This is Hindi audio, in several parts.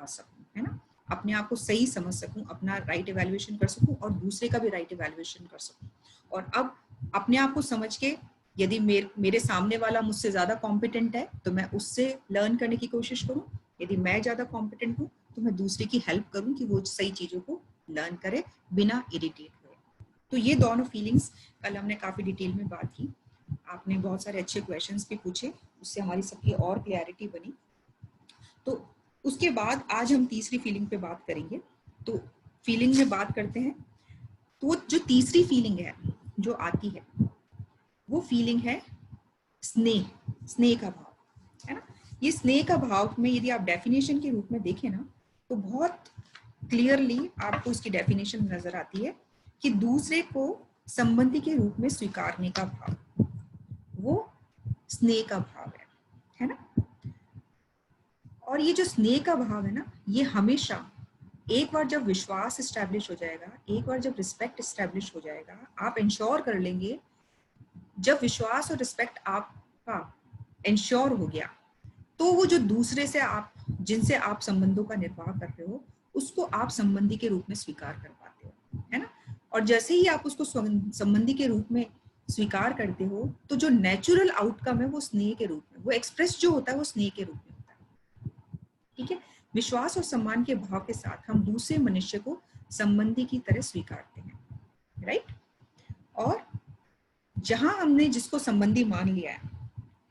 आ सकूं, है ना, अपने आप को सही समझ सकूं, अपना राइट इवैल्यूएशन कर सकूं और दूसरे का भी राइट इवैल्यूएशन कर सकूं। और अब अपने आप को समझ के यदि मेरे सामने वाला मुझसे ज्यादा कॉम्पिटेंट है तो मैं उससे लर्न करने की कोशिश करूं, यदि मैं ज्यादा कॉम्पिटेंट हूं तो मैं दूसरे की हेल्प करूं कि वो सही चीजों को लर्न करे बिना इरिटेट हुए। तो ये दोनों फीलिंग्स कल हमने काफी डिटेल में बात की, आपने बहुत सारे अच्छे क्वेश्चंस भी पूछे, उससे हमारी सबकी और क्लैरिटी बनी। तो उसके बाद आज हम तीसरी फीलिंग पे बात करेंगे। तो फीलिंग में बात करते हैं, तो जो तीसरी फीलिंग है जो आती है वो फीलिंग है स्नेह, स्नेह का भाव, है ना। ये स्नेह का भाव में यदि आप डेफिनेशन के रूप में देखें ना तो बहुत क्लियरली आपको इसकी डेफिनेशन नजर आती है कि दूसरे को संबंधी के रूप में स्वीकारने का भाव, वो स्नेह का भाव है ना। और ये जो स्नेह का भाव है ना, ये हमेशा एक बार जब विश्वास एस्टैब्लिश हो जाएगा, एक बार जब रिस्पेक्ट एस्टैब्लिश हो जाएगा, आप इंश्योर कर लेंगे, जब विश्वास और रिस्पेक्ट आपका इंश्योर हो गया तो वो जो दूसरे से आप जिनसे आप संबंधों का निर्वाह कर रहे हो उसको आप संबंधी के रूप में स्वीकार कर पाते हो, है ना। और जैसे ही आप उसको संबंधी के रूप में स्वीकार करते हो तो जो नेचुरल आउटकम है वो स्नेह के रूप में, वो एक्सप्रेस जो होता है वो स्नेह के रूप में होता है, ठीक है। विश्वास और सम्मान के भाव के साथ हम दूसरे मनुष्य को संबंधी की तरह स्वीकारते हैं, राइट। और जहां हमने जिसको संबंधी मान लिया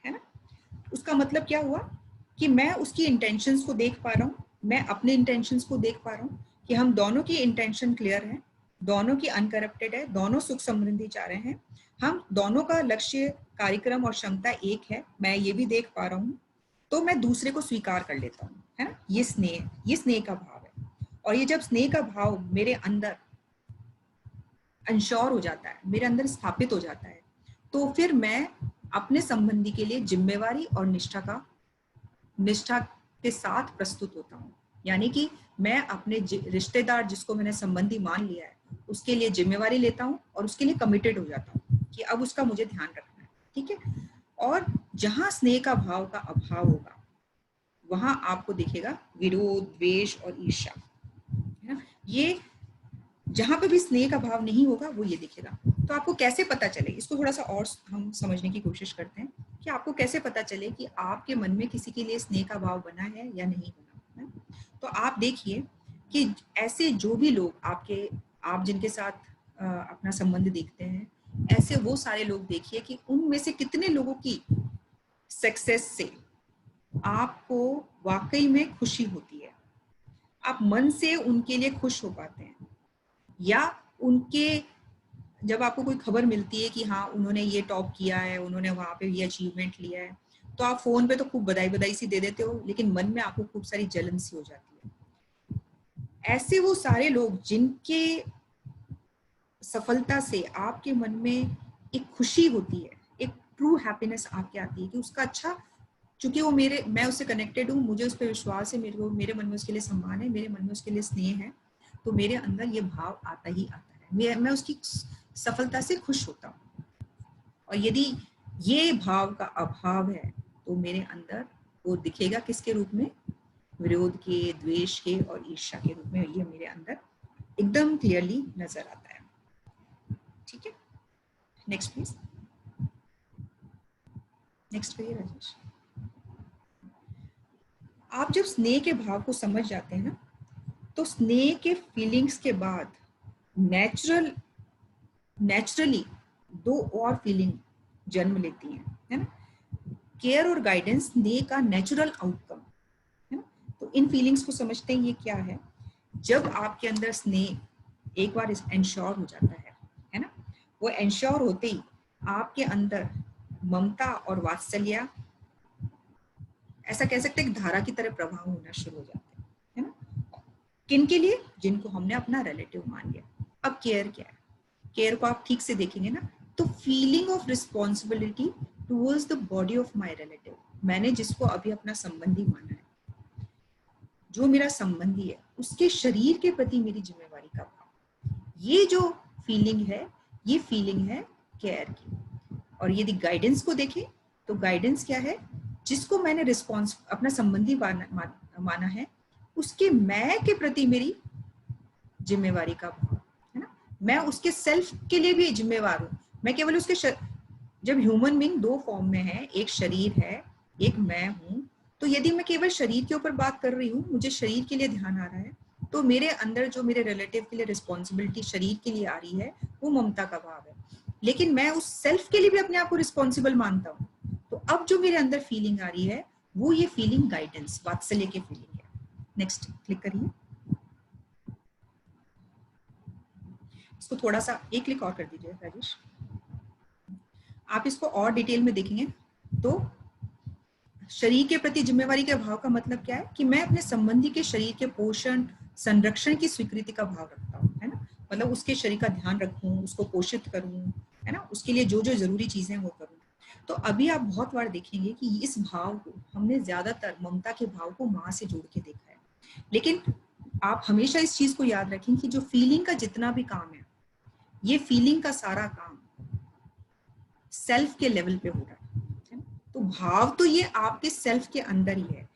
है ना, उसका मतलब क्या हुआ कि मैं उसकी इंटेंशंस को देख पा रहा हूँ, मैं अपने इंटेंशंस को देख पा रहा हूँ कि हम दोनों की इंटेंशन क्लियर है, दोनों की अनकरप्टेड है, दोनों सुख समृद्धि चाह रहे हैं, हम दोनों का लक्ष्य, कार्यक्रम और क्षमता एक है, मैं ये भी देख पा रहा हूँ, तो मैं दूसरे को स्वीकार कर लेता हूँ, है ना। ये स्नेह का भाव है। और ये जब स्नेह का भाव मेरे अंदर इंश्योर हो जाता है, मेरे अंदर स्थापित हो जाता है, तो फिर मैं अपने संबंधी के लिए जिम्मेवारी और निष्ठा के साथ प्रस्तुत होता हूँ। यानी कि मैं अपने रिश्तेदार जिसको मैंने संबंधी मान लिया है उसके लिए जिम्मेवारी लेता हूँ और उसके लिए कमिटेड हो जाता हूँ कि अब उसका मुझे ध्यान रखना है, ठीक है। और जहां स्नेह का भाव का अभाव होगा वहां आपको दिखेगा विरोध, द्वेष और ईर्ष्या, है ना। ये जहां पे भी स्नेह का भाव नहीं होगा वो ये दिखेगा। तो आपको कैसे पता चले, इसको थोड़ा सा और हम समझने की कोशिश करते हैं कि आपको कैसे पता चले कि आपके मन में किसी के लिए स्नेह का भाव बना है या नहीं बना है। तो आप देखिए कि ऐसे जो भी लोग आप जिनके साथ अपना संबंध देखते हैं, ऐसे वो सारे लोग देखिए कि उनमें से कितने लोगों की सक्सेस से आपको वाकई में खुशी होती है, आप मन से उनके लिए खुश हो पाते हैं, या उनके जब आपको कोई खबर मिलती है कि हाँ उन्होंने ये टॉप किया है, उन्होंने वहां पे ये अचीवमेंट लिया है, तो आप फोन पे तो खूब बधाई बधाई सी दे देते हो, लेकिन मन में आपको खूब सारी जलन सी हो जाती है। ऐसे वो सारे लोग जिनके सफलता से आपके मन में एक खुशी होती है, एक ट्रू हैप्पीनेस आपके आती है कि उसका अच्छा, चूंकि वो मैं उससे कनेक्टेड हूँ, मुझे उस पर विश्वास है, मेरे मन में उसके लिए सम्मान है, मेरे मन में उसके लिए स्नेह है, तो मेरे अंदर ये भाव आता ही आता है, मैं उसकी सफलता से खुश होता हूँ। और यदि ये भाव का अभाव है तो मेरे अंदर वो दिखेगा किसके रूप में, विरोध के, द्वेष के और ईर्ष्या के रूप में, ये मेरे अंदर एकदम क्लियरली नजर आता है, ठीक है। नेक्स्ट प्लीज, नेक्स्ट पे राजेश। आप जब स्नेह के भाव को समझ जाते हैं ना, तो स्नेह के फीलिंग्स के बाद नेचुरली दो और फीलिंग जन्म लेती हैं, है ना। केयर और गाइडेंस स्नेह का नेचुरल आउटकम है ना। तो इन फीलिंग्स को समझते हैं, ये क्या है, जब आपके अंदर स्नेह एक बार इंश्योर हो जाता है ना, वो इंश्योर होते ही आपके अंदर ममता और वात्सल्य, ऐसा कह सकते हैं, धारा की तरह प्रवाह होना शुरू हो जाते हैं, है ना। किन के लिए, जिनको हमने अपना रिलेटिव मान लिया। अब केयर क्या है, केयर को आप ठीक से देखेंगे ना, तो feeling of responsibility towards the body of my relative, मैंने जिसको अभी अपना संबंधी माना है, जो मेरा संबंधी है, उसके शरीर के प्रति मेरी जिम्मेवारी का भाव, ये जो फीलिंग है, ये फीलिंग है केयर की। और यदि गाइडेंस को देखें तो गाइडेंस क्या है, जिसको मैंने रिस्पॉन्स अपना संबंधी माना है, उसके मैं के प्रति मेरी जिम्मेवारी का भाव है ना। मैं उसके सेल्फ के लिए भी जिम्मेवार हूँ। मैं केवल उसके जब ह्यूमन बीइंग दो फॉर्म में है, एक शरीर है, एक मैं हूँ, तो यदि मैं केवल शरीर के ऊपर बात कर रही हूँ, मुझे शरीर के लिए ध्यान आ रहा है, तो मेरे अंदर जो मेरे रिलेटिव के लिए रिस्पॉन्सिबिलिटी शरीर के लिए आ रही है वो ममता का भाव है। लेकिन मैं उस सेल्फ के लिए भी अपने आप को रिस्पॉन्सिबल मानता हूँ, तो अब जो मेरे अंदर फीलिंग आ रही है वो ये फीलिंग गाइडेंस, वात्सल्य की फीलिंग है। नेक्स्ट क्लिक करिए। इसको थोड़ा सा एक क्लिक और कर दीजिए राजेश। आप इसको और डिटेल में देखेंगे तो शरीर के प्रति जिम्मेवारी के भाव का मतलब क्या है कि मैं अपने संबंधी के शरीर के पोषण संरक्षण की स्वीकृति का भाव रखता हूँ, है ना। मतलब उसके शरीर का ध्यान रखूं, उसको पोषित करूं, है ना, उसके लिए जो जो जरूरी चीजें वो करूं। तो अभी आप बहुत बार देखेंगे कि इस भाव को हमने ज्यादातर ममता के भाव को माँ से जोड़ के देखा है, लेकिन आप हमेशा इस चीज को याद रखें कि जो फीलिंग का जितना भी काम है, ये फीलिंग का सारा काम सेल्फ के लेवल पे हो रहा है। तो भाव तो ये आपके सेल्फ के अंदर ही है,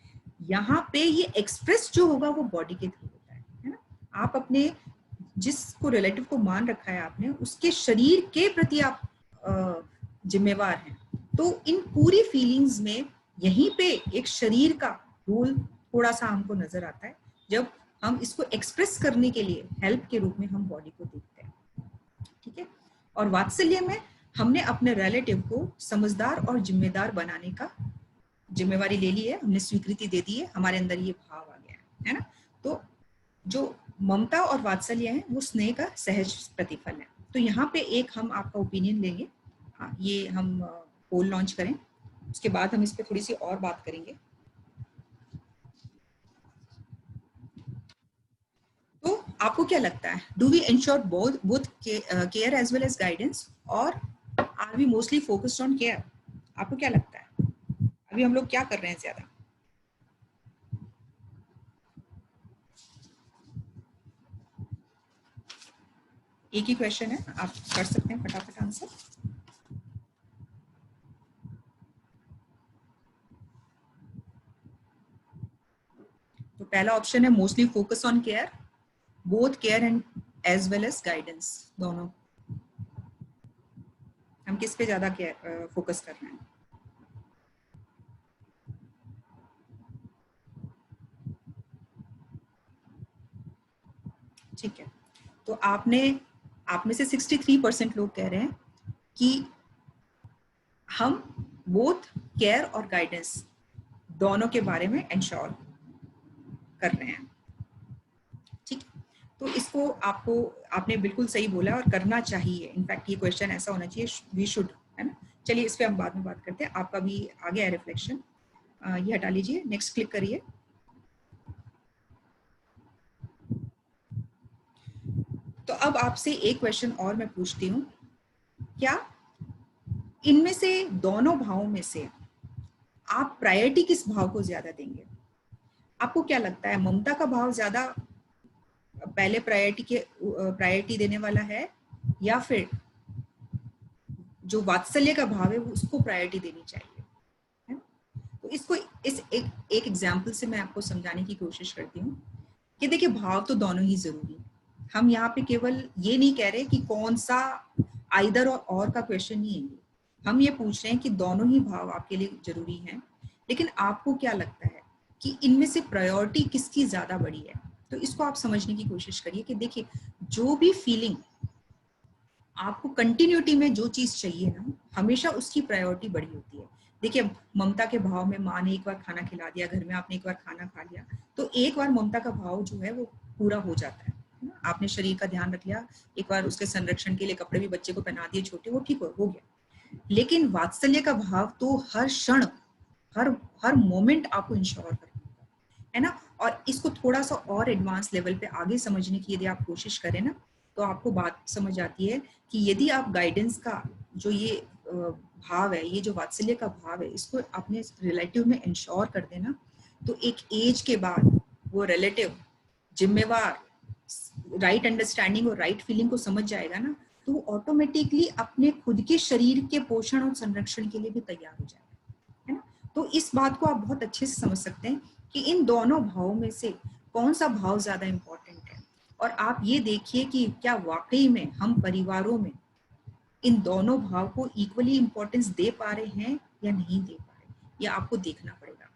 यहाँ पे ये एक्सप्रेस जो होगा वो बॉडी के थ्रू होता है ना। आप अपने जिसको रिलेटिव को मान रखा है आपने, उसके शरीर के प्रति आप जिम्मेवार हैं। तो इन पूरी फीलिंग्स में यहीं पे एक शरीर का रोल थोड़ा सा हमको नजर आता है, जब हम इसको एक्सप्रेस करने के लिए हेल्प के रूप में हम बॉडी को देखते हैं, ठीक है। और वात्सल्य में हमने अपने रिलेटिव को समझदार और जिम्मेदार बनाने का जिम्मेवारी ले ली है, हमने स्वीकृति दे दी है, हमारे अंदर ये भाव आ गया है ना। तो जो ममता और वात्सल्य है वो स्नेह का सहज प्रतिफल है। तो यहाँ पे एक हम आपका ओपिनियन लेंगे, हाँ, ये हम पोल लॉन्च करें, उसके बाद हम इस पे थोड़ी सी और बात करेंगे। तो आपको क्या लगता है, do we ensure both care as well as guidance, और are we mostly focused on care? आपको क्या लगता है अभी हम लोग क्या कर रहे हैं ज्यादा? एक ही क्वेश्चन है, आप कर सकते हैं फटाफट आंसर। तो पहला ऑप्शन है mostly focus on care, both care and as well as guidance, दोनों। हम किस पे ज्यादा फोकस कर रहे हैं? ठीक है, तो आप में से 63% लोग कह रहे हैं कि हम बोथ केयर और गाइडेंस दोनों के बारे में इंश्योर कर रहे हैं, ठीक। तो इसको आपने बिल्कुल सही बोला और करना चाहिए। इनफैक्ट ये क्वेश्चन ऐसा होना चाहिए, वी शुड, है ना। चलिए इस पे हम बाद में बात करते हैं। आपका भी आ गया है रिफ्लेक्शन, ये हटा लीजिए, नेक्स्ट क्लिक करिए। तो अब आपसे एक क्वेश्चन और मैं पूछती हूँ, क्या इनमें से दोनों भावों में से आप प्रायोरिटी किस भाव को ज्यादा देंगे? आपको क्या लगता है, ममता का भाव ज्यादा पहले प्रायोरिटी देने वाला है, या फिर जो वात्सल्य का भाव है वो उसको प्रायोरिटी देनी चाहिए, है? तो इसको इस एक एग्जाम्पल से मैं आपको समझाने की कोशिश करती हूँ कि देखिए भाव तो दोनों ही जरूरी है। हम यहाँ पे केवल ये नहीं कह रहे कि कौन सा आइदर और का क्वेश्चन नहीं है, हम ये पूछ रहे हैं कि दोनों ही भाव आपके लिए जरूरी हैं, लेकिन आपको क्या लगता है कि इनमें से प्रायोरिटी किसकी ज्यादा बड़ी है? तो इसको आप समझने की कोशिश करिए कि देखिए जो भी फीलिंग आपको कंटिन्यूटी में जो चीज चाहिए ना, हमेशा उसकी प्रायोरिटी बड़ी होती है। देखिए ममता के भाव में माँ ने एक बार खाना खिला दिया, घर में आपने एक बार खाना खा लिया, तो एक बार ममता का भाव जो है वो पूरा हो जाता है ना। आपने शरीर का ध्यान रख लिया, एक बार उसके संरक्षण के लिए कपड़े भी बच्चे को पहना दिए छोटे, वो ठीक हो गया। लेकिन वात्सल्य का भाव तो हर क्षण हर हर मोमेंट आपको इंश्योर करना होगा, है ना। और इसको थोड़ा सा और एडवांस लेवल पे आगे समझने की यदि आप कोशिश करें ना, तो आपको बात समझ आती है कि यदि आप गाइडेंस का जो ये भाव है, ये जो वात्सल्य का भाव है, इसको अपने रिलेटिव में इंश्योर कर देना, तो एक एज के बाद वो रिलेटिव जिम्मेवार, राइट अंडरस्टैंडिंग और राइट फीलिंग को समझ जाएगा ना, तो वो ऑटोमेटिकली अपने खुद के शरीर के पोषण और संरक्षण के लिए भी तैयार हो जाएगा, है ना। तो इस बात को आप बहुत अच्छे से समझ सकते हैं कि इन दोनों भावों में से कौन सा भाव ज्यादा इम्पोर्टेंट है। और आप ये देखिए कि क्या वाकई में हम परिवारों में इन दोनों भाव को इक्वली इम्पोर्टेंस दे पा रहे हैं या नहीं दे पा रहे, ये आपको देखना पड़ेगा।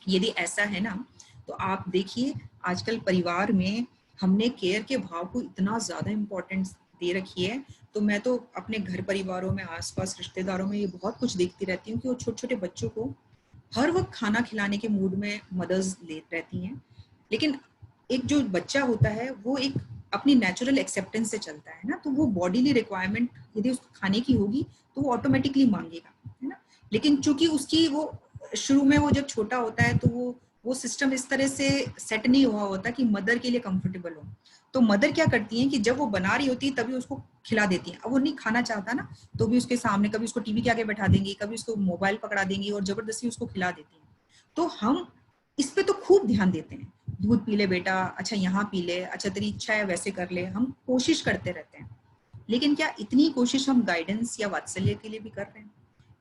यदि ऐसा है ना, तो आप देखिए आजकल परिवार में हमने केयर के भाव को इतना ज्यादा इम्पोर्टेंस दे रखी है। तो मैं तो अपने घर परिवारों में, आसपास रिश्तेदारों में ये बहुत कुछ देखती रहती हूँ कि वो छोटे छोटे बच्चों को हर वक्त खाना खिलाने के मूड में मदर्स ले रहती हैं, लेकिन एक जो बच्चा होता है वो एक अपनी नेचुरल एक्सेप्टेंस से चलता है ना, तो वो बॉडीली रिक्वायरमेंट यदि उसको खाने की होगी तो वो ऑटोमेटिकली मांगेगा, है ना। लेकिन चूंकि उसकी वो शुरू में वो जब छोटा होता है तो वो सिस्टम इस तरह से सेट नहीं हुआ होता कि मदर के लिए कंफर्टेबल हो। तो मदर क्या करती है कि जब वो बना रही होती है तभी उसको खिला देती है। अब वो नहीं खाना चाहता ना, तो भी उसके सामने कभी उसको टीवी के आगे बैठा देंगी, कभी उसको मोबाइल पकड़ा देंगी और जबरदस्ती उसको खिला देती है। तो हम इस पे तो खूब ध्यान देते हैं, दूध पी ले बेटा, अच्छा यहाँ पी ले, अच्छा तेरी इच्छा है वैसे कर ले, हम कोशिश करते रहते हैं। लेकिन क्या इतनी कोशिश हम गाइडेंस या वात्सल्य के लिए भी कर रहे हैं?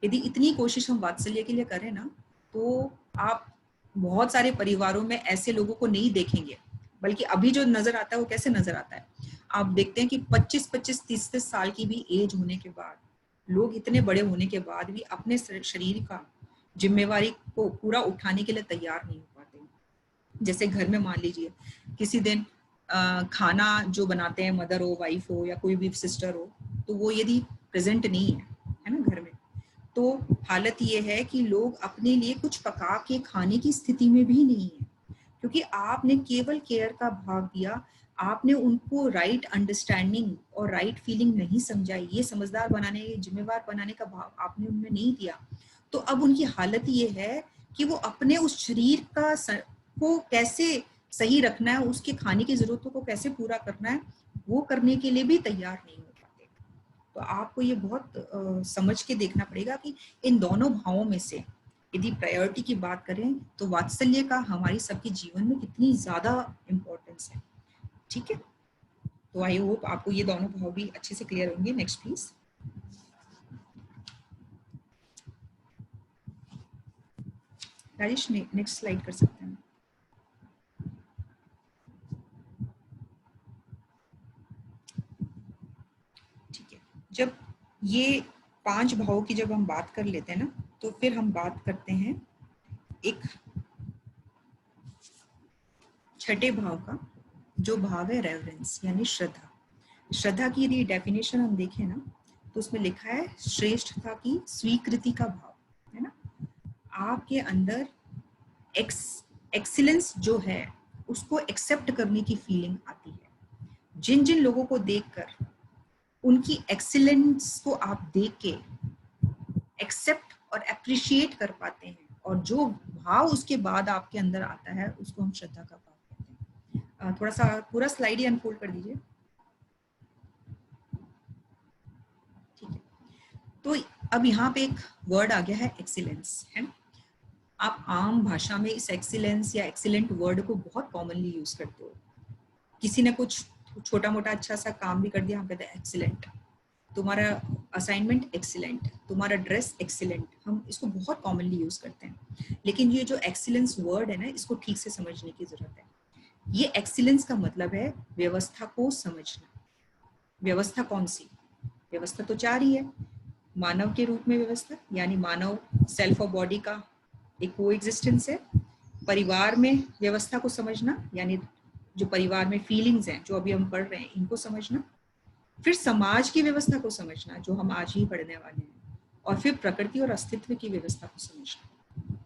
यदि इतनी कोशिश हम वात्सल्य के लिए करें ना, तो आप बहुत सारे परिवारों में ऐसे लोगों को नहीं देखेंगे। बल्कि अभी जो नजर आता है वो कैसे नजर आता है, आप देखते हैं कि 25-25, 30-30 साल की भी एज होने के बाद, लोग इतने बड़े होने के बाद भी अपने शरीर का जिम्मेवारी को पूरा उठाने के लिए तैयार नहीं हो पाते। जैसे घर में मान लीजिए किसी दिन खाना जो बनाते हैं, मदर हो, वाइफ हो या कोई भी सिस्टर हो, तो वो यदि प्रेजेंट नहीं है ना घर में, तो हालत ये है कि लोग अपने लिए कुछ पका के खाने की स्थिति में भी नहीं है, क्योंकि आपने केवल केयर का भाव दिया, आपने उनको राइट अंडरस्टैंडिंग और राइट फीलिंग नहीं समझाई, ये समझदार बनाने, जिम्मेवार बनाने का भाव आपने उनमें नहीं दिया। तो अब उनकी हालत ये है कि वो अपने उस शरीर को कैसे सही रखना है, उसके खाने की जरूरतों को कैसे पूरा करना है, वो करने के लिए भी तैयार नहीं हो पाते। तो आपको ये बहुत समझ के देखना पड़ेगा कि इन दोनों भावों में से यदि प्रायोरिटी की बात करें तो वात्सल्य का हमारी सबके जीवन में कितनी ज्यादा इम्पोर्टेंस है। ठीक है, तो आई होप आपको ये दोनों भाव भी अच्छे से क्लियर होंगे। Next please. Rajesh next slide कर सकते हैं। ठीक है, जब ये 5 भावों की जब हम बात कर लेते हैं ना, तो फिर हम बात करते हैं एक छठे भाव का, जो भाव है रेवरेंस यानी श्रद्धा। श्रद्धा की यदि डेफिनेशन हम देखें ना, तो उसमें लिखा है श्रेष्ठता की स्वीकृति का भाव, है ना। आपके अंदर एक्सीलेंस जो है उसको एक्सेप्ट करने की फीलिंग आती है। जिन जिन लोगों को देखकर उनकी एक्सीलेंस को आप देख के एक्सेप्ट और अप्रिशिएट कर पाते हैं, और जो भाव उसके बाद आपके अंदर आता है उसको हम श्रद्धा का भाव कहते हैं। थोड़ा सा पूरा स्लाइड ही अनफोल्ड कर दीजिए। ठीक है, तो अब यहाँ पे एक वर्ड आ गया है एक्सीलेंस, है ना। आप आम भाषा में इस एक्सीलेंस या एक्सीलेंट वर्ड को बहुत कॉमनली यूज करते हो। किसी ने कुछ छोटा मोटा अच्छा सा काम भी कर दिया, हम कहते हैं एक्सीलेंट, तुम्हारा असाइनमेंट एक्सीलेंट, तुम्हारा ड्रेस एक्सीलेंट, हम इसको बहुत कॉमनली यूज करते हैं। लेकिन ये जो एक्सीलेंस वर्ड है ना, इसको ठीक से समझने की जरूरत है। ये एक्सीलेंस का मतलब है व्यवस्था को समझना। व्यवस्था कौन सी? व्यवस्था तो 4 ही है। मानव के रूप में व्यवस्था, यानी मानव सेल्फ और बॉडी का एक को एग्जिस्टेंस है। परिवार में व्यवस्था को समझना, यानी जो परिवार में फीलिंग्स हैं जो अभी हम पढ़ रहे हैं इनको समझना। फिर समाज की व्यवस्था को समझना, जो हम आज ही पढ़ने वाले हैं। और फिर प्रकृति और अस्तित्व की व्यवस्था को समझना।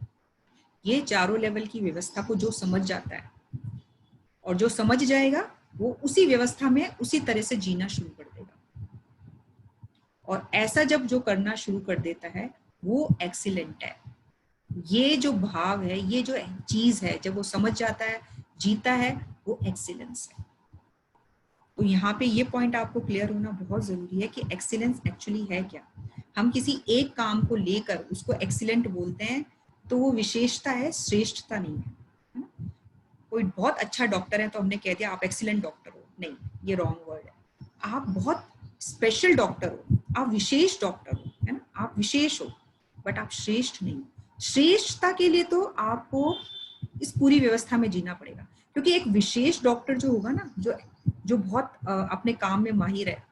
ये चारों लेवल की व्यवस्था को जो समझ जाता है और जो समझ जाएगा, वो उसी व्यवस्था में उसी तरह से जीना शुरू कर देगा। और ऐसा जब जो करना शुरू कर देता है वो एक्सीलेंट है। ये जो भाव है, ये जो चीज है, जब वो समझ जाता है, जीता है, वो एक्सीलेंस है। तो यहाँ पे ये पॉइंट आपको क्लियर होना बहुत जरूरी है कि एक्सीलेंस एक्चुअली है क्या। हम किसी एक काम को लेकर उसको एक्सीलेंट बोलते हैं तो वो विशेषता है, श्रेष्ठता नहीं है ना। कोई बहुत अच्छा डॉक्टर है तो हमने कह दिया आप एक्सीलेंट डॉक्टर हो, नहीं, ये रॉन्ग वर्ड है। आप बहुत स्पेशल डॉक्टर हो, आप विशेष डॉक्टर हो, है ना, आप विशेष हो, बट आप श्रेष्ठ नहीं हो। श्रेष्ठता के लिए तो आपको इस पूरी व्यवस्था में जीना पड़ेगा, क्योंकि एक विशेष डॉक्टर जो होगा ना, जो बहुत अपने काम में माहिर है,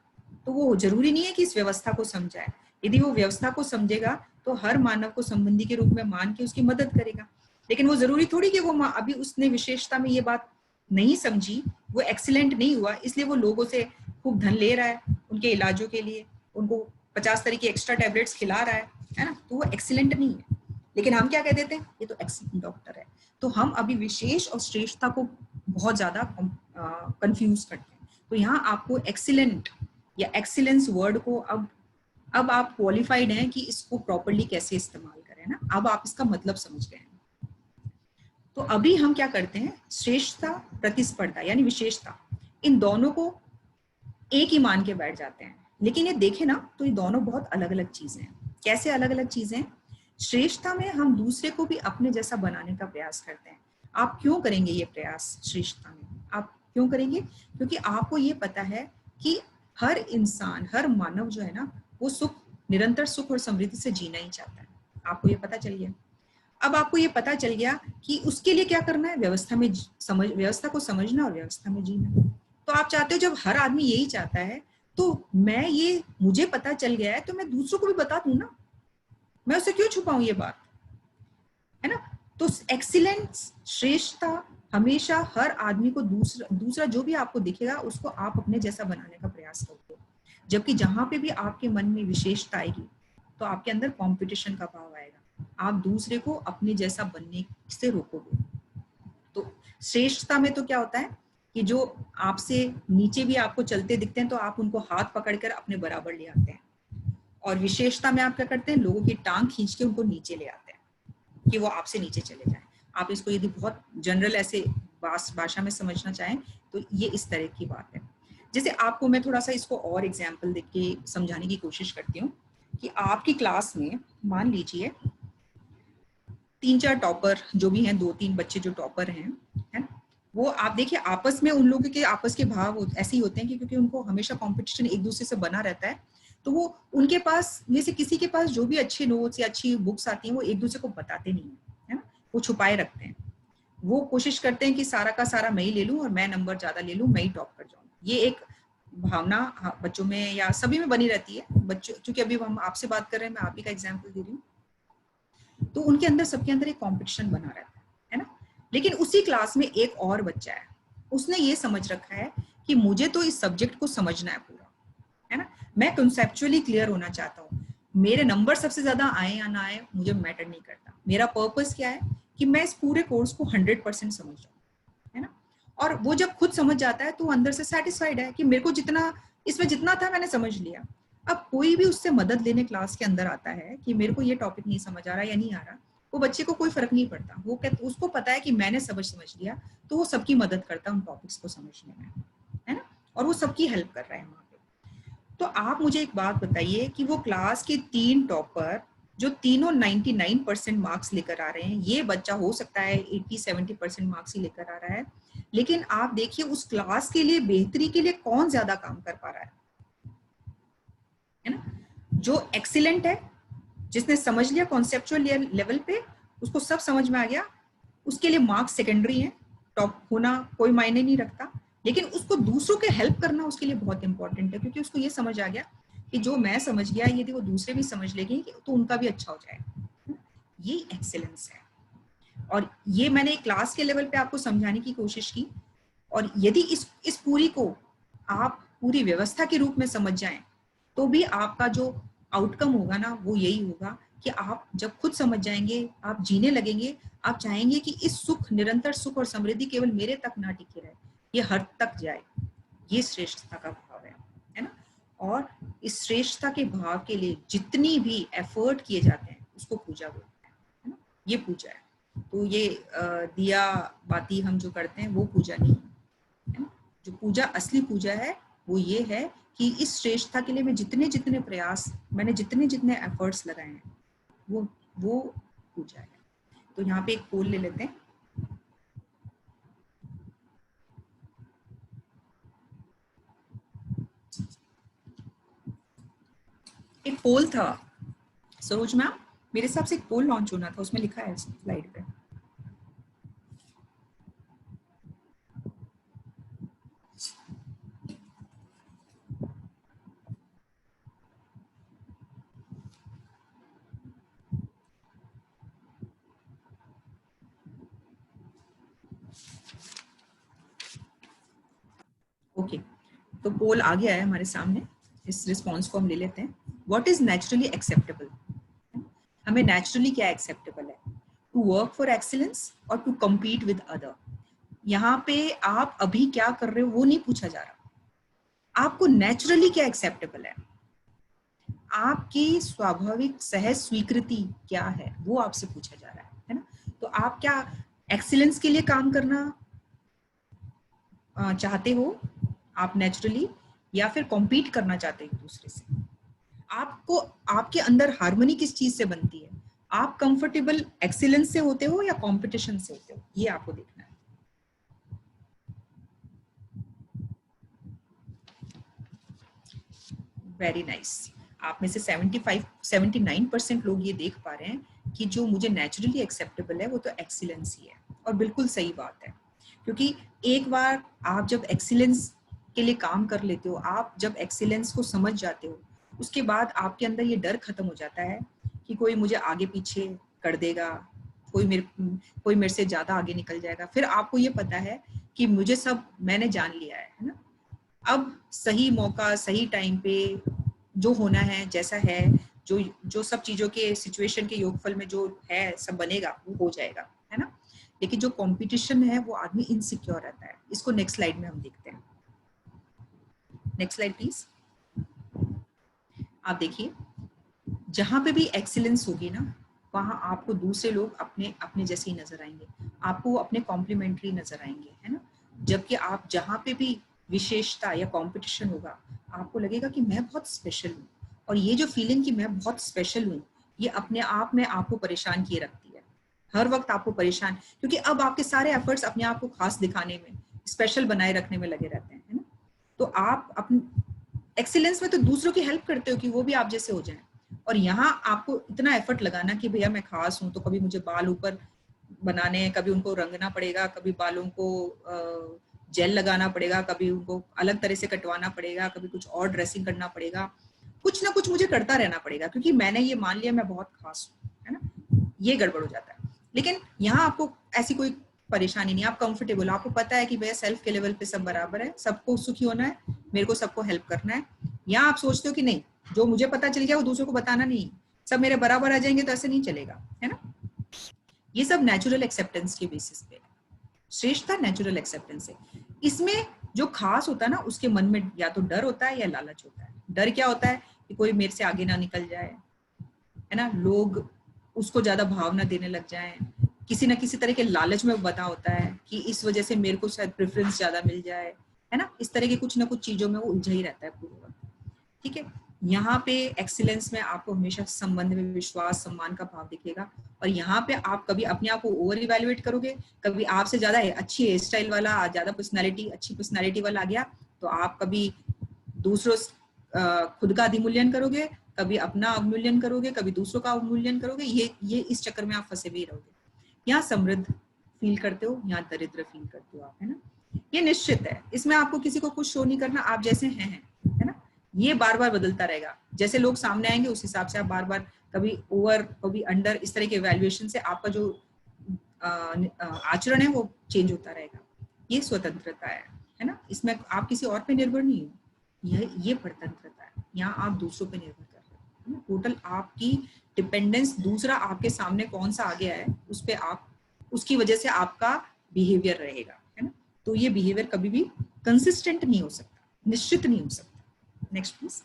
तो वो जरूरी नहीं है कि इस व्यवस्था को समझाए। यदि वो व्यवस्था को समझेगा तो हर मानव को संबंधी के रूप में मान के उसकी मदद करेगा। लेकिन वो जरूरी थोड़ी कि वो अभी उसने विशेषता में ये बात नहीं समझी, वो एक्सीलेंट नहीं हुआ, इसलिए वो लोगों से खूब धन ले रहा है उनके इलाजों के लिए, उनको 50 तरह की एक्स्ट्रा टैबलेट्स खिला रहा है ना, तो वो एक्सीलेंट नहीं है। लेकिन हम क्या कह देते हैं, ये तो एक्सीलेंट डॉक्टर है। तो हम अभी विशेष और श्रेष्ठता को बहुत ज्यादा कंफ्यूज करते हैं। तो यहाँ आपको एक्सीलेंट या एक्सीलेंस वर्ड को अब आप क्वालिफाइड हैं कि इसको प्रॉपर्ली कैसे इस्तेमाल करें ना, अब आप इसका मतलब समझ गए हैं। तो अभी हम क्या करते हैं, श्रेष्ठता प्रतिस्पर्धा यानी विशेषता, इन दोनों को एक ही मान के बैठ जाते हैं। लेकिन ये देखें ना तो ये दोनों बहुत अलग अलग चीजें हैं। कैसे अलग अलग चीजें? श्रेष्ठता में हम दूसरे को भी अपने जैसा बनाने का प्रयास करते हैं। आप क्यों करेंगे ये प्रयास श्रेष्ठता में? आप क्यों करेंगे? क्योंकि आपको ये पता है कि हर इंसान, हर मानव जो है ना, वो निरंतर सुख और समृद्धि से जीना ही चाहता है। आपको ये पता चल गया। अब आपको ये पता चल गया कि उसके लिए क्या करना है, व्यवस्था को समझना और व्यवस्था में जीना। तो आप चाहते हो, जब हर आदमी यही चाहता है, तो मुझे पता चल गया है तो मैं दूसरों को भी बता दूं ना, मैं उससे क्यों छुपाऊं ये बात, है ना। तो एक्सीलेंस, श्रेष्ठता, हमेशा हर आदमी को दूसरा जो भी आपको दिखेगा उसको आप अपने जैसा बनाने का प्रयास करोगे। जबकि जहां पे भी आपके मन में विशेषता आएगी तो आपके अंदर कंपटीशन का भाव आएगा, आप दूसरे को अपने जैसा बनने से रोकोगे। तो श्रेष्ठता में तो क्या होता है कि जो आपसे नीचे भी आपको चलते दिखते हैं तो आप उनको हाथ पकड़कर अपने बराबर ले आते हैं, और विशेषता में आप क्या करते हैं, लोगों की टांग खींच के उनको नीचे ले आते हैं कि वो आपसे नीचे चले जाएं। आप इसको यदि बहुत जनरल ऐसे भाषा में समझना चाहें तो ये इस तरह की बात है। जैसे आपको मैं थोड़ा सा इसको और एग्जाम्पल देख के समझाने की कोशिश करती हूँ कि आपकी क्लास में मान लीजिए 3-4 टॉपर जो भी हैं, 2-3 बच्चे जो टॉपर हैं, है ना, वो आप देखिए आपस में उन लोगों के आपस के भाव ऐसे ही होते हैं कि क्योंकि उनको हमेशा कंपटीशन एक दूसरे से बना रहता है, तो वो उनके पास में से किसी के पास जो भी अच्छे नोट्स या अच्छी बुक्स आती हैं वो एक दूसरे को बताते नहीं है ना, वो छुपाए रखते हैं। वो कोशिश करते हैं कि सारा का सारा मैं ही ले लूं और मैं नंबर ज्यादा ले लूं, मैं ही टॉप कर जाऊं। ये एक भावना बच्चों में या सभी में बनी रहती है। बच्चों, क्योंकि अभी हम आपसे बात कर रहे हैं, मैं आप ही का एग्जाम्पल दे रही हूँ, तो उनके अंदर, सबके अंदर एक कंपटीशन बना रहता है ना। लेकिन उसी क्लास में एक और बच्चा है, उसने ये समझ रखा है कि मुझे तो इस सब्जेक्ट को समझना है पूरा, है ना, मैं कंसेप्चुअली क्लियर होना चाहता हूँ, मेरे नंबर सबसे ज्यादा आए या ना आए मुझे मैटर नहीं करता, मेरा पर्पस क्या है कि मैं इस पूरे कोर्स को 100% समझ जाऊँ, है ना। और वो जब खुद समझ जाता है तो अंदर से सेटिस्फाइड है कि मेरे को इसमें जितना था मैंने समझ लिया। अब कोई भी उससे मदद लेने क्लास के अंदर आता है कि मेरे को ये टॉपिक नहीं समझ आ रहा या नहीं आ रहा, वो बच्चे को कोई फर्क नहीं पड़ता, उसको पता है कि मैंने समझ लिया, तो वो सबकी मदद करता है उन टॉपिक्स को समझने में, है ना, और वो सबकी हेल्प कर रहा है वहां पे। तो आप मुझे एक बात बताइए कि वो क्लास के 3 टॉपर जो तीनों 99% मार्क्स लेकर आ रहे हैं, ये बच्चा हो सकता है 80-70% मार्क्स ही लेकर आ रहा है, लेकिन आप देखिए उस क्लास के लिए, बेहतरी के लिए कौन ज्यादा काम कर पा रहा है ना। जो एक्सीलेंट है, जिसने समझ लिया कॉन्सेप्चुअल लेवल पे, उसको सब समझ में आ गया, उसके लिए मार्क्स सेकेंडरी है, टॉप होना कोई मायने नहीं रखता, लेकिन उसको दूसरों के हेल्प करना उसके लिए बहुत इंपॉर्टेंट है, क्योंकि उसको ये समझ आ गया कि जो मैं समझ गया यदि वो दूसरे भी समझ लेंगे तो उनका भी अच्छा हो जाएगा। ये एक्सेलेंस है। और ये मैंने क्लास के लेवल पे आपको समझाने की कोशिश की, और यदि इस पूरी को आप पूरी व्यवस्था के रूप में समझ जाएं तो भी आपका जो आउटकम होगा ना वो यही होगा कि आप जब खुद समझ जाएंगे, आप जीने लगेंगे, आप चाहेंगे कि इस निरंतर सुख और समृद्धि केवल मेरे तक ना टिके रहे, ये हर तक जाए। ये श्रेष्ठता का भाव है ना। और इस श्रेष्ठता के भाव के लिए जितनी भी एफर्ट किए जाते हैं उसको पूजा बोलते हैं, है ना, ये पूजा है। तो ये दिया बाती हम जो करते हैं वो पूजा नहीं है ना। जो पूजा, असली पूजा है वो ये है कि इस श्रेष्ठता के लिए मैं जितने प्रयास, मैंने जितने एफर्ट्स लगाए हैं वो पूजा है। तो यहाँ पे एक पोल ले लेते हैं। एक पोल था सरोज मैम, मेरे हिसाब से एक पोल लॉन्च होना था, उसमें लिखा है स्लाइड पे। ओके, तो पोल आ गया है हमारे सामने, इस रिस्पॉन्स को हम ले लेते हैं। What is naturally acceptable? हमें नेचुरली क्या एक्सेप्टेबल है? टू वर्क फॉर एक्सीलेंस और टू कम्पीट विद अदर। यहाँ पे आप अभी क्या कर रहे हो वो नहीं पूछा जा रहा, आपको नेचुरली क्या एक्सेप्टेबल है, आपकी स्वाभाविक सहज स्वीकृति क्या है वो आपसे पूछा जा रहा है ना। तो आप क्या एक्सीलेंस के लिए काम करना चाहते हो आप नेचुरली, या फिर कॉम्पीट करना चाहते हो दूसरे से? आपको आपके अंदर हार्मनी किस चीज से बनती है? आप कंफर्टेबल एक्सीलेंस से होते हो या कंपटीशन से होते हो, ये आपको देखना है। Very nice. आप में से 79% लोग ये देख पा रहे हैं कि जो मुझे नेचुरली एक्सेप्टेबल है वो तो एक्सीलेंस ही है, और बिल्कुल सही बात है। क्योंकि एक बार आप जब एक्सीलेंस के लिए काम कर लेते हो, आप जब एक्सीलेंस को समझ जाते हो, उसके बाद आपके अंदर ये डर खत्म हो जाता है कि कोई मुझे आगे पीछे कर देगा, कोई मेरे से ज्यादा आगे निकल जाएगा। फिर आपको ये पता है कि मुझे सब मैंने जान लिया है ना। अब सही मौका सही टाइम पे जो होना है, जैसा है, जो जो सब चीजों के सिचुएशन के योगफल में जो है सब बनेगा, वो हो जाएगा, है ना। लेकिन जो कंपटीशन है वो आदमी इनसिक्योर रहता है। इसको नेक्स्ट स्लाइड में हम देखते हैं। Next slide please. आप देखिए, जहां पे भी एक्सीलेंस होगी ना, वहां आपको दूसरे लोग अपने अपने जैसे ही नजर आएंगे, आपको वो अपने कॉम्प्लीमेंट्री नजर आएंगे, है ना। जबकि आप जहां पे भी विशेषता या कंपटीशन होगा, आपको लगेगा कि मैं बहुत स्पेशल हूँ। और ये जो फीलिंग कि मैं बहुत स्पेशल हूँ, ये अपने आप में आपको परेशान किए रखती है, हर वक्त आपको परेशान, क्योंकि अब आपके सारे एफर्ट्स अपने आप को खास दिखाने में, स्पेशल बनाए रखने में लगे रहते हैं, है ना। तो आप अपने एक्सीलेंस में तो दूसरों की हेल्प करते हो कि वो भी आप जैसे हो जाएं, और यहाँ आपको इतना एफर्ट लगाना कि भैया मैं खास हूँ, तो कभी मुझे बाल ऊपर बनाने हैं, कभी उनको रंगना पड़ेगा, कभी बालों को जेल लगाना पड़ेगा, कभी उनको अलग तरह से कटवाना पड़ेगा, कभी कुछ और ड्रेसिंग करना पड़ेगा, कुछ ना कुछ मुझे करता रहना पड़ेगा, क्योंकि मैंने ये मान लिया मैं बहुत खास हूँ, है ना। ये गड़बड़ हो जाता है। लेकिन यहाँ आपको ऐसी कोई परेशानी नहीं, आप कंफर्टेबल, आपको पता है कि भैया सेल्फ के लेवल पे सब बराबर है, सबको सुखी होना है, मेरे को सबको हेल्प करना है। यहाँ आप सोचते हो कि नहीं, जो मुझे पता चल गया वो दूसरों को बताना नहीं, सब मेरे बराबर आ जाएंगे, तो ऐसे नहीं चलेगा, है ना। ये सब नेचुरल एक्सेप्टेंस के बेसिस पे, श्रेष्ठता नेचुरल एक्सेप्टेंस है। इसमें जो खास होता है ना, उसके मन में या तो डर होता है या लालच होता है। डर क्या होता है कि कोई मेरे से आगे ना निकल जाए, है ना, लोग उसको ज्यादा भाव ना देने लग जाए, किसी ना किसी तरह के लालच में बता होता है कि इस वजह से मेरे को शायद प्रेफरेंस ज्यादा मिल जाए, है ना। इस तरह के कुछ ना कुछ चीजों में वो उलझा ही रहता है पूरे वक्त, ठीक है। यहाँ पे एक्सीलेंस में आपको हमेशा संबंध में विश्वास सम्मान का भाव दिखेगा, और यहाँ पे आप कभी अपने आप को ओवर इवेल्युएट करोगे, कभी आपसे ज्यादा अच्छी हेयर स्टाइल वाला, ज्यादा पर्सनालिटी, अच्छी पर्सनालिटी वाला आ गया, तो आप कभी दूसरों खुद का अधिमूल्यन करोगे, कभी अपना अवमूल्यन करोगे, कभी दूसरों का अवमूल्यन करोगे। ये इस चक्कर में आप फंसे हुए रहोगे। यहाँ समृद्ध फील करते हो, यहाँ दरिद्र फील करते हो आप, है ना। ये निश्चित है, इसमें आपको किसी को कुछ शो नहीं करना, आप जैसे हैं, है ना। ये बार बार बदलता रहेगा, जैसे लोग सामने आएंगे उस हिसाब से आप बार बार, कभी ओवर कभी अंडर, इस तरह के वैल्यूएशन से आपका जो आचरण है वो चेंज होता रहेगा। ये स्वतंत्रता है ना। इसमें आप किसी और पे निर्भर नहीं हो, ये परतंत्रता है। यहाँ आप दूसरों पे निर्भर कर रहे हो, टोटल आपकी डिपेंडेंस, दूसरा आपके सामने कौन सा आ गया है उस पे आप, उसकी वजह से आपका बिहेवियर रहेगा, है ना। तो ये बिहेवियर कभी भी कंसिस्टेंट नहीं हो सकता, निश्चित नहीं हो सकता। Next please.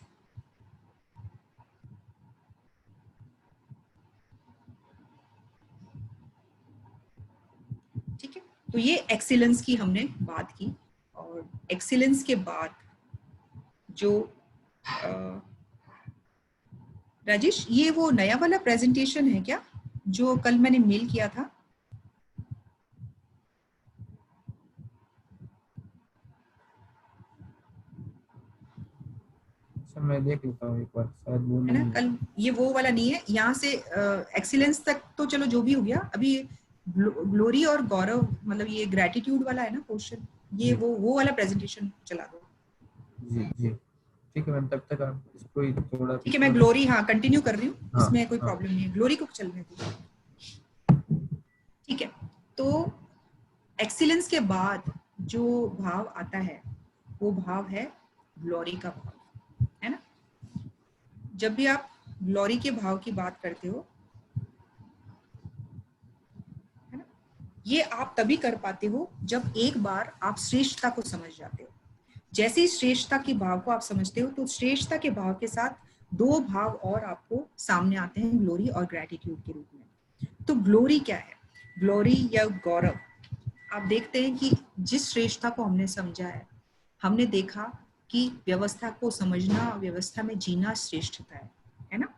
ठीक है, तो ये एक्सीलेंस की हमने बात की, और एक्सीलेंस के बाद जो राजेश, ये वो नया वाला प्रेजेंटेशन है क्या जो कल मैंने मेल किया था? मैं देख लेता हूँ एक बार, शायद वो है ना, कल ये वो वाला नहीं है। यहाँ से एक्सीलेंस तक तो चलो जो भी हो गया, अभी ग्लोरी और गौरव, मतलब ये ग्रेटिट्यूड वाला है ना क्वेश्चन, ये वो वाला प्रेजेंटेशन चला दो। जी जी ठीक है मैम, तब तक आप इसको ही थोड़ा, ठीक है, मैं ग्लोरी कंटिन्यू कर रही हूँ, हाँ, इसमें कोई प्रॉब्लम नहीं है, ग्लोरी को चलने दो। ठीक है, तो एक्सीलेंस के बाद जो भाव आता है वो भाव है ग्लोरी का भाव, है ना। जब भी आप ग्लोरी के भाव की बात करते हो, है ना, ये आप तभी कर पाते हो जब एक बार आप श्रेष्ठता को समझ जाते हो। जैसे ही श्रेष्ठता के भाव को आप समझते हो, तो श्रेष्ठता के भाव के साथ दो भाव और आपको सामने आते हैं, ग्लोरी और ग्रेटिट्यूड के रूप में। तो ग्लोरी क्या है? ग्लोरी या गौरव, आप देखते हैं कि जिस श्रेष्ठता को हमने समझा है, हमने देखा कि व्यवस्था को समझना, व्यवस्था में जीना श्रेष्ठता है ना।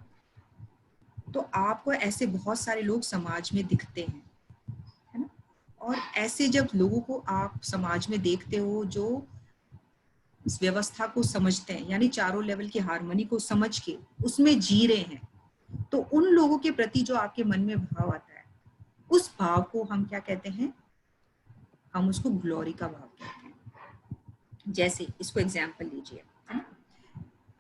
तो आपको ऐसे बहुत सारे लोग समाज में दिखते हैं, है ना। और ऐसे जब लोगों को आप समाज में देखते हो जो इस व्यवस्था को समझते हैं, यानी चारों लेवल की हार्मनी को समझ के उसमें जी रहे हैं, तो उन लोगों के प्रति जो आपके मन में भाव आता है, उस भाव को हम क्या कहते हैं? हम उसको ग्लोरी का भाव कहते हैं। जैसे इसको एग्जाम्पल लीजिए, है ना।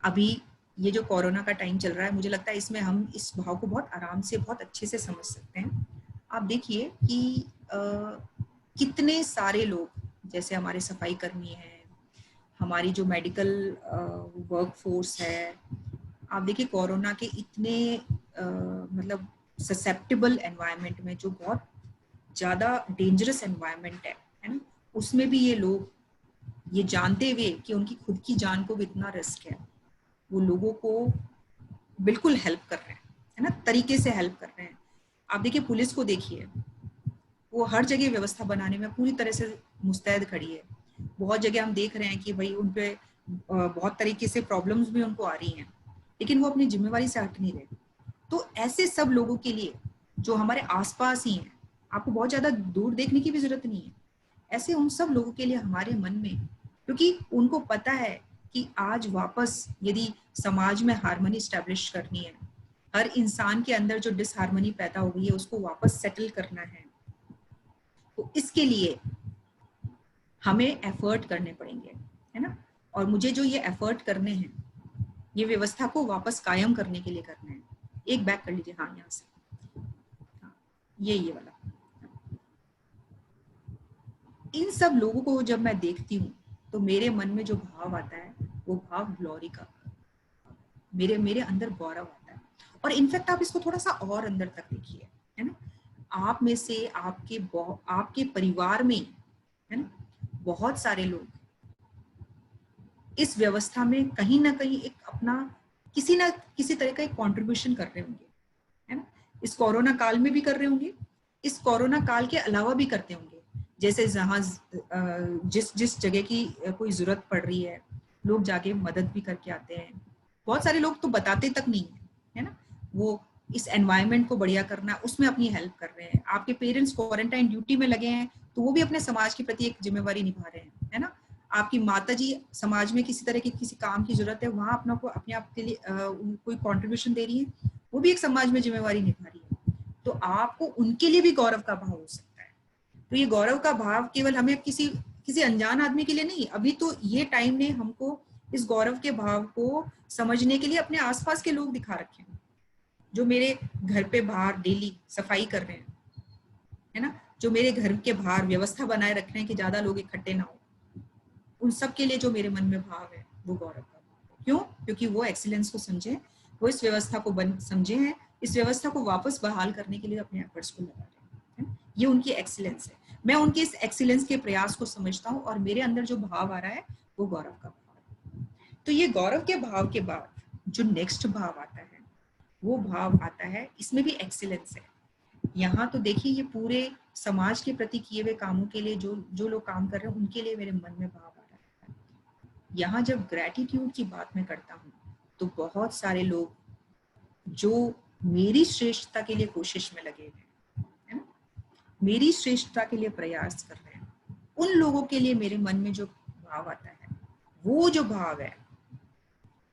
अभी ये जो कोरोना का टाइम चल रहा है, मुझे लगता है इसमें हम इस भाव को बहुत आराम से, बहुत अच्छे से समझ सकते हैं। आप देखिए कि कितने सारे लोग, जैसे हमारे सफाई कर्मी हैं, हमारी जो मेडिकल वर्क फोर्स है, आप देखिए कोरोना के इतने मतलब ससेप्टेबल एनवायरनमेंट में, जो बहुत ज्यादा डेंजरस एनवायरनमेंट है ना, उसमें भी ये लोग ये जानते हुए कि उनकी खुद की जान को भी इतना रिस्क है, वो लोगों को बिल्कुल हेल्प कर रहे हैं, है ना, तरीके से हेल्प कर रहे हैं। आप देखिए पुलिस को देखिए, वो हर जगह व्यवस्था बनाने में पूरी तरह से मुस्तैद खड़ी है। बहुत जगह हम देख रहे हैं कि भाई उन पे बहुत तरीके से प्रॉब्लम्स भी उनको आ रही हैं, लेकिन वो अपनी जिम्मेवारी से हट नहीं रहे। तो ऐसे सब लोगों के लिए जो हमारे आसपास ही हैं, आपको बहुत ज्यादा दूर देखने की भी जरूरत नहीं है, ऐसे उन सब लोगों के लिए हमारे मन में, क्योंकि उनको पता है कि आज वापस यदि समाज में हार्मनी स्टैब्लिश करनी है, हर इंसान के अंदर जो डिसहार्मनी पैदा हो गई है उसको वापस सेटल करना है, तो इसके लिए हमें एफर्ट करने पड़ेंगे, है ना। और मुझे जो ये एफर्ट करने हैं, ये व्यवस्था को वापस कायम करने के लिए करना है। एक बैक कर लीजिए, हाँ यहाँ से, हाँ, ये वाला। इन सब लोगों को जब मैं देखती हूँ, तो मेरे मन में जो भाव आता है, वो भाव ग्लोरी का, मेरे मेरे अंदर गौरव आता है। और इनफैक्ट आप इसको थोड़ा सा और अंदर तक देखिए, है ना। आप में से आपके परिवार में, है ना, बहुत सारे लोग इस व्यवस्था में कहीं ना कहीं एक अपना किसी ना किसी तरह का एक कंट्रीब्यूशन कर रहे होंगे, है ना। इस कोरोना काल में भी कर रहे होंगे, इस कोरोना काल के अलावा भी करते होंगे। जैसे जहाँ जिस जिस जगह की कोई जरूरत पड़ रही है, लोग जाके मदद भी करके आते हैं। बहुत सारे लोग तो बताते तक नहीं है ना। वो इस एनवायरनमेंट को बढ़िया करना, उसमें अपनी हेल्प कर रहे हैं। आपके पेरेंट्स क्वारंटाइन ड्यूटी में लगे हैं, तो वो भी अपने समाज के प्रति एक जिम्मेवारी निभा रहे हैं, है ना। आपकी माताजी समाज में किसी तरह की किसी काम की जरूरत है, वहां अपना को अपने आप के लिए कोई कंट्रीब्यूशन दे रही है, वो भी एक समाज में जिम्मेवारी निभा रही है। तो आपको उनके लिए भी गौरव का भाव हो सकता है। तो ये गौरव का भाव केवल हमें किसी किसी अनजान आदमी के लिए नहीं, अभी तो ये टाइम ने हमको इस गौरव के भाव को समझने के लिए अपने आसपास के लोग दिखा रखे हैं, जो मेरे घर पे बाहर डेली सफाई कर रहे हैं, है ना, जो मेरे घर के बाहर व्यवस्था बनाए रख रहे हैं कि ज्यादा लोग इकट्ठे ना हो। उन सब के लिए जो मेरे मन में भाव है, वो गौरव का भाव है। क्यों? क्योंकि वो एक्सीलेंस को समझे, वो इस व्यवस्था को समझे हैं, इस व्यवस्था को वापस बहाल करने के लिए अपने एफर्ट्स को लगा रहे हैं। ये उनकी एक्सीलेंस है। मैं उनके इस एक्सीलेंस के प्रयास को समझता हूँ, और मेरे अंदर जो भाव आ रहा है, वो गौरव का भाव है। तो ये गौरव के भाव के बाद जो नेक्स्ट भाव आता है, वो भाव आता है, इसमें भी एक्सीलेंस है। यहाँ तो देखिए, ये पूरे समाज के प्रति किए हुए कामों के लिए जो जो लोग काम कर रहे हैं, उनके लिए मेरे मन में भाव आ रहा है। यहाँ जब ग्रेटिट्यूड की बात मैं करता हूँ, तो बहुत सारे लोग जो मेरी श्रेष्ठता के लिए कोशिश में लगे हुए हैं, है ना, मेरी श्रेष्ठता के लिए प्रयास कर रहे हैं, उन लोगों के लिए मेरे मन में जो भाव आता है, वो जो भाव है,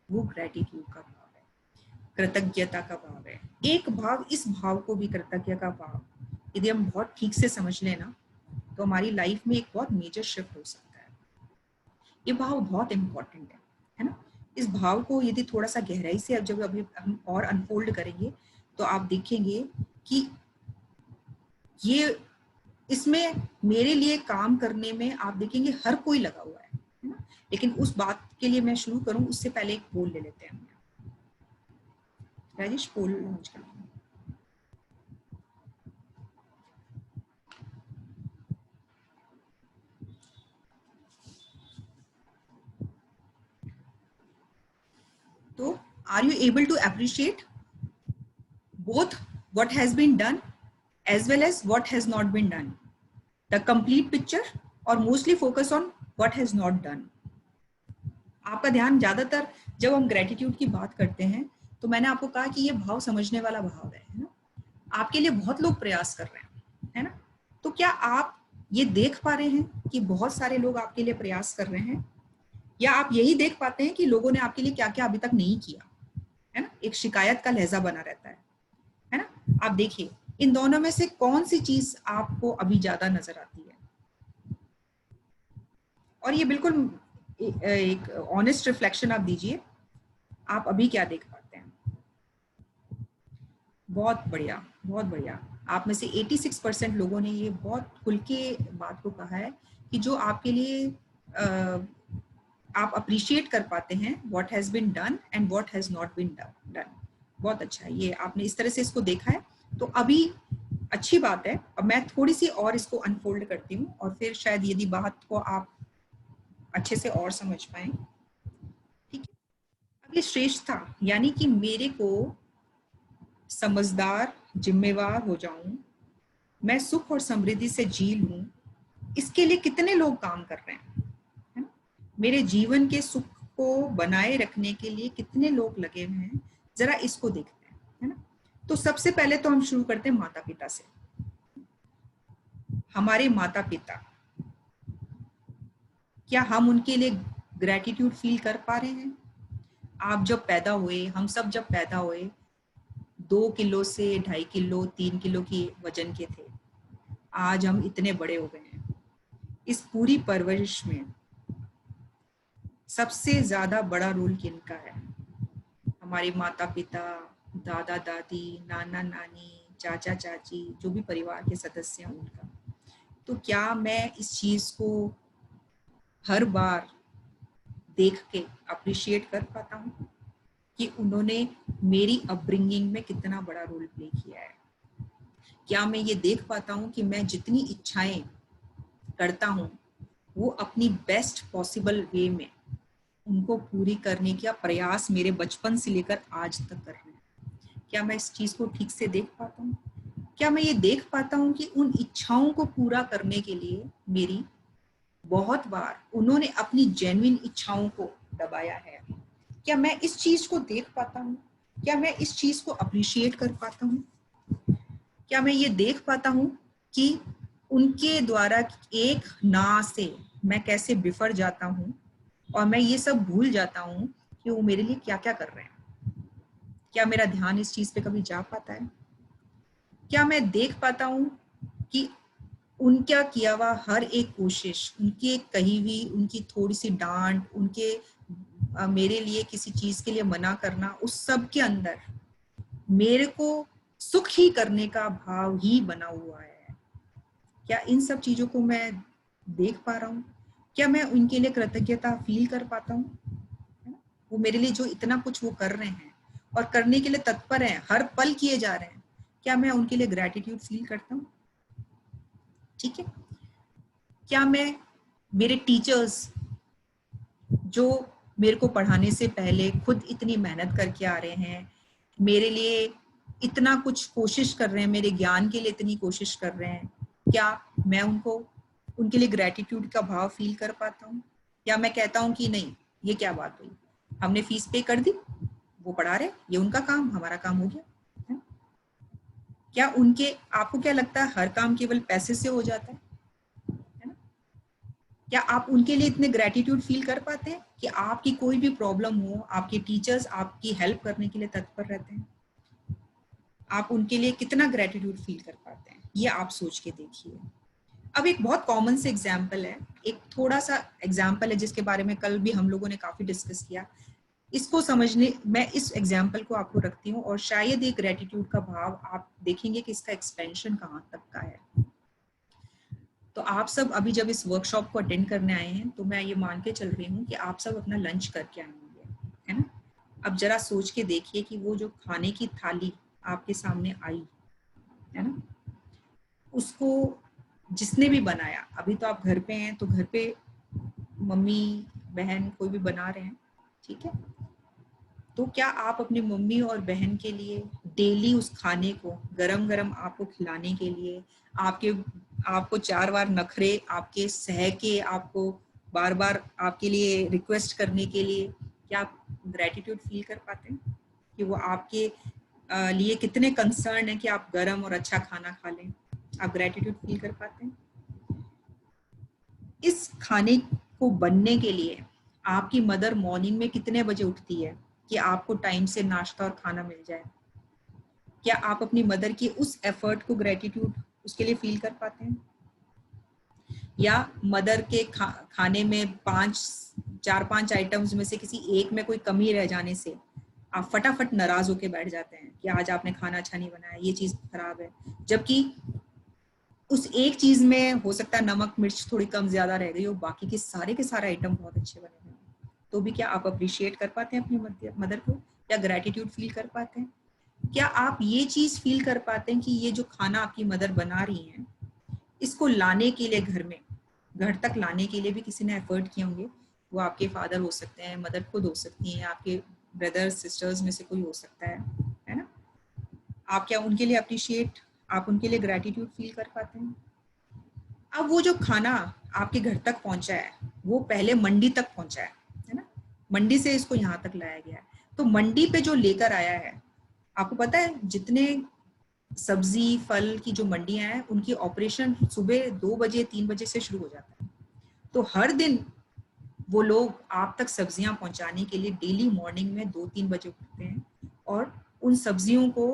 वो ग्रेटिट्यूड का भाव है, कृतज्ञता का भाव है। एक भाव, इस भाव को भी, कृतज्ञता का भाव, यदि हम बहुत ठीक से समझ लेना, तो हमारी लाइफ में एक बहुत मेजर शिफ्ट हो सकता है। ये भाव बहुत इंपॉर्टेंट है ना। इस भाव को यदि थोड़ा सा गहराई से अब जब अभी हम और अनफोल्ड करेंगे, तो आप देखेंगे कि ये, इसमें मेरे लिए काम करने में आप देखेंगे हर कोई लगा हुआ है ना। लेकिन उस बात के लिए मैं शुरू करूं उससे पहले एक पोल ले लेते हैं। राजेश, पोल लॉन्च कर लो। तो are you able to appreciate both what has been done as well as what has not been done, the complete picture, or mostly focus on what has not done? आपका ध्यान ज्यादातर जब हम ग्रेटिट्यूड की बात करते हैं तो मैंने आपको कहा कि ये भाव समझने वाला भाव है ना। आपके लिए बहुत लोग प्रयास कर रहे हैं, है ना। तो क्या आप ये देख पा रहे हैं कि बहुत सारे लोग आपके लिए प्रयास कर रहे हैं, या आप यही देख पाते हैं कि लोगों ने आपके लिए क्या क्या अभी तक नहीं किया, है ना। एक शिकायत का लहजा बना रहता है ना। आप देखिए इन दोनों में से कौन सी चीज आपको अभी ज्यादा नजर आती है, और ये बिल्कुल एक ऑनेस्ट रिफ्लेक्शन आप दीजिए, आप अभी क्या देख पाते हैं। बहुत बढ़िया, बहुत बढ़िया। आप में से 86% लोगों ने ये बहुत खुल के बात को कहा है कि जो आपके लिए आप अप्रिशिएट कर पाते हैं what has been done and what has not been done. बहुत अच्छा है, ये आपने इस तरह से इसको देखा है, तो अभी अच्छी बात है। अब मैं थोड़ी सी और इसको अनफोल्ड करती हूँ और फिर शायद यदि बात को आप अच्छे से और समझ पाए। ठीक है, अब ये श्रेष्ठता यानी कि मेरे को समझदार, जिम्मेवार हो जाऊं, मैं सुख और समृद्धि से जी लूं, इसके लिए कितने लोग काम कर रहे हैं, है ना। मेरे जीवन के सुख को बनाए रखने के लिए कितने लोग लगे हुए हैं, जरा इसको देखते हैं, है ना। तो सबसे पहले तो हम शुरू करते हैं माता पिता से। हमारे माता पिता, क्या हम उनके लिए ग्रेटिट्यूड फील कर पा रहे हैं? आप जब पैदा हुए, हम सब जब पैदा हुए 2 किलो से 2.5 किलो 3 किलो की वजन के थे, आज हम इतने बड़े हो गए हैं। इस पूरी परवरिश में सबसे ज्यादा बड़ा रोल किनका है? हमारे माता पिता, दादा दादी, नाना नानी, चाचा चाची, जो भी परिवार के सदस्य हैं उनका। तो क्या मैं इस चीज को हर बार देख के अप्रिशिएट कर पाता हूँ कि उन्होंने मेरी अपब्रिंगिंग में कितना बड़ा रोल प्ले किया है? क्या मैं ये देख पाता हूँ कि मैं जितनी इच्छाएं करता हूँ वो अपनी बेस्ट पॉसिबल वे में उनको पूरी करने का प्रयास मेरे बचपन से लेकर आज तक कर रहे हैं? क्या मैं इस चीज को ठीक से देख पाता हूँ? क्या मैं ये देख पाता हूँ कि उन इच्छाओं को पूरा करने के लिए मेरी बहुत बार उन्होंने अपनी जेन्युइन इच्छाओं को दबाया है? क्या मैं इस चीज को देख पाता हूँ? क्या मैं इस चीज को अप्रिशिएट कर पाता हूँ? क्या मैं ये देख पाता हूँ कि उनके द्वारा एक ना से मैं कैसे बिफर जाता हूँ और मैं ये सब भूल जाता हूँ कि वो मेरे लिए क्या क्या कर रहे हैं? क्या मेरा ध्यान इस चीज पे कभी जा पाता है? क्या मैं देख पाता हूँ कि उनका किया हुआ हर एक कोशिश, उनकी कही हुई, उनकी थोड़ी सी डांट, उनके मेरे लिए किसी चीज के लिए मना करना, उस सब के अंदर मेरे को सुख ही करने का भाव ही बना हुआ है? क्या इन सब चीजों को मैं देख पा रहा हूँ? क्या मैं उनके लिए कृतज्ञता फील कर पाता हूँ? वो मेरे लिए जो इतना कुछ वो कर रहे हैं और करने के लिए तत्पर हैं, हर पल किए जा रहे हैं, क्या मैं उनके लिए ग्रेटिट्यूड फील करता हूँ? ठीक है। क्या मैं मेरे टीचर्स जो मेरे को पढ़ाने से पहले खुद इतनी मेहनत करके आ रहे हैं, मेरे लिए इतना कुछ कोशिश कर रहे हैं, मेरे ज्ञान के लिए इतनी कोशिश कर रहे हैं, क्या मैं उनको उनके लिए ग्रेटिट्यूड का भाव फील कर पाता हूँ? या मैं कहता हूँ कि नहीं, ये क्या बात हुई, हमने फीस पे कर दी, वो पढ़ा रहे, ये उनका काम, हमारा काम हो गया है? क्या उनके, आपको क्या लगता है हर काम केवल पैसे से हो जाता है ना? क्या आप उनके लिए इतने ग्रेटिट्यूड फील कर पाते हैं कि आपकी कोई भी प्रॉब्लम हो, आपके टीचर्स आपकी हेल्प करने के लिए तत्पर रहते हैं? आप उनके लिए कितना ग्रेटिट्यूड फील कर पाते हैं? ये आप सोच के देखिए। अब एक बहुत कॉमन से एग्जाम्पल है, एक थोड़ा सा एग्जाम्पल है जिसके बारे में कल भी हम लोगों ने काफी डिस्कस किया। इसको समझने मैं इस एग्जाम्पल को आपको रखती हूँ और शायद एक ग्रेटिट्यूड का भाव आप देखेंगे कि इसका एक्सपेंशन कहाँ तक का है। तो आप सब अभी जब इस वर्कशॉप को अटेंड करने आए हैं तो मैं ये मान के चल रही हूँ कि आप सब अपना लंच करके आए होंगे, है ना। अब जरा सोच के देखिए कि वो जो खाने की थाली आपके सामने आई, है ना, उसको जिसने भी बनाया, अभी तो आप घर पे हैं तो घर पे मम्मी बहन कोई भी बना रहे हैं, ठीक है, तो क्या आप अपनी मम्मी और बहन के लिए डेली उस खाने को गरम गरम आपको खिलाने के लिए, आपको 4 बार नखरे आपके सह के, आपको बार बार आपके लिए रिक्वेस्ट करने के लिए, क्या आप ग्रेटिट्यूड फील कर पाते हैं कि वो आपके लिए कितने कंसर्न है कि आप गरम और अच्छा खाना खा लें? आप ग्रेटिट्यूड फील कर पाते हैं? इस खाने को बनने के लिए आपकी मदर मॉर्निंग में कितने बजे उठती है कि आपको टाइम से नाश्ता और खाना मिल जाए? क्या आप अपनी मदर की उस एफर्ट को, ग्रेटिट्यूड उसके लिए फील कर पाते हैं? या मदर के खाने में 4-5 आइटम्स में से किसी एक में कोई कमी रह जाने से आप फटाफट नाराज होके बैठ जाते हैं कि आज आपने खाना अच्छा नहीं बनाया, ये चीज खराब है, जबकि उस एक चीज में हो सकता है नमक मिर्च थोड़ी कम ज्यादा रह गई हो, बाकी के सारे आइटम बहुत अच्छे बने हुए हैं, तो भी क्या आप अप्रिशिएट कर पाते हैं अपनी मदर को? क्या ग्रेटिट्यूड फील कर पाते हैं? क्या आप ये चीज फील कर पाते हैं कि ये जो खाना आपकी मदर बना रही हैं, इसको लाने के लिए घर तक लाने के लिए भी किसी ने एफर्ट किए होंगे? वो आपके फादर हो सकते हैं, मदर खुद हो सकती हैं, आपके ब्रदर्स सिस्टर्स में से कोई हो सकता है ना। आप क्या उनके लिए आप उनके लिए ग्रेटिट्यूड फील कर पाते हैं? अब वो जो खाना आपके घर तक पहुंचा है, वो पहले मंडी तक पहुंचा है ना, मंडी से इसको यहाँ तक लाया गया है, तो मंडी पे जो लेकर आया है, आपको पता है जितने सब्जी फल की जो मंडियां हैं, उनकी ऑपरेशन सुबह 2 बजे 3 बजे से शुरू हो जाता है। तो हर दिन वो लोग आप तक सब्जियां पहुंचाने के लिए डेली मॉर्निंग में 2-3 बजे उठते हैं और उन सब्जियों को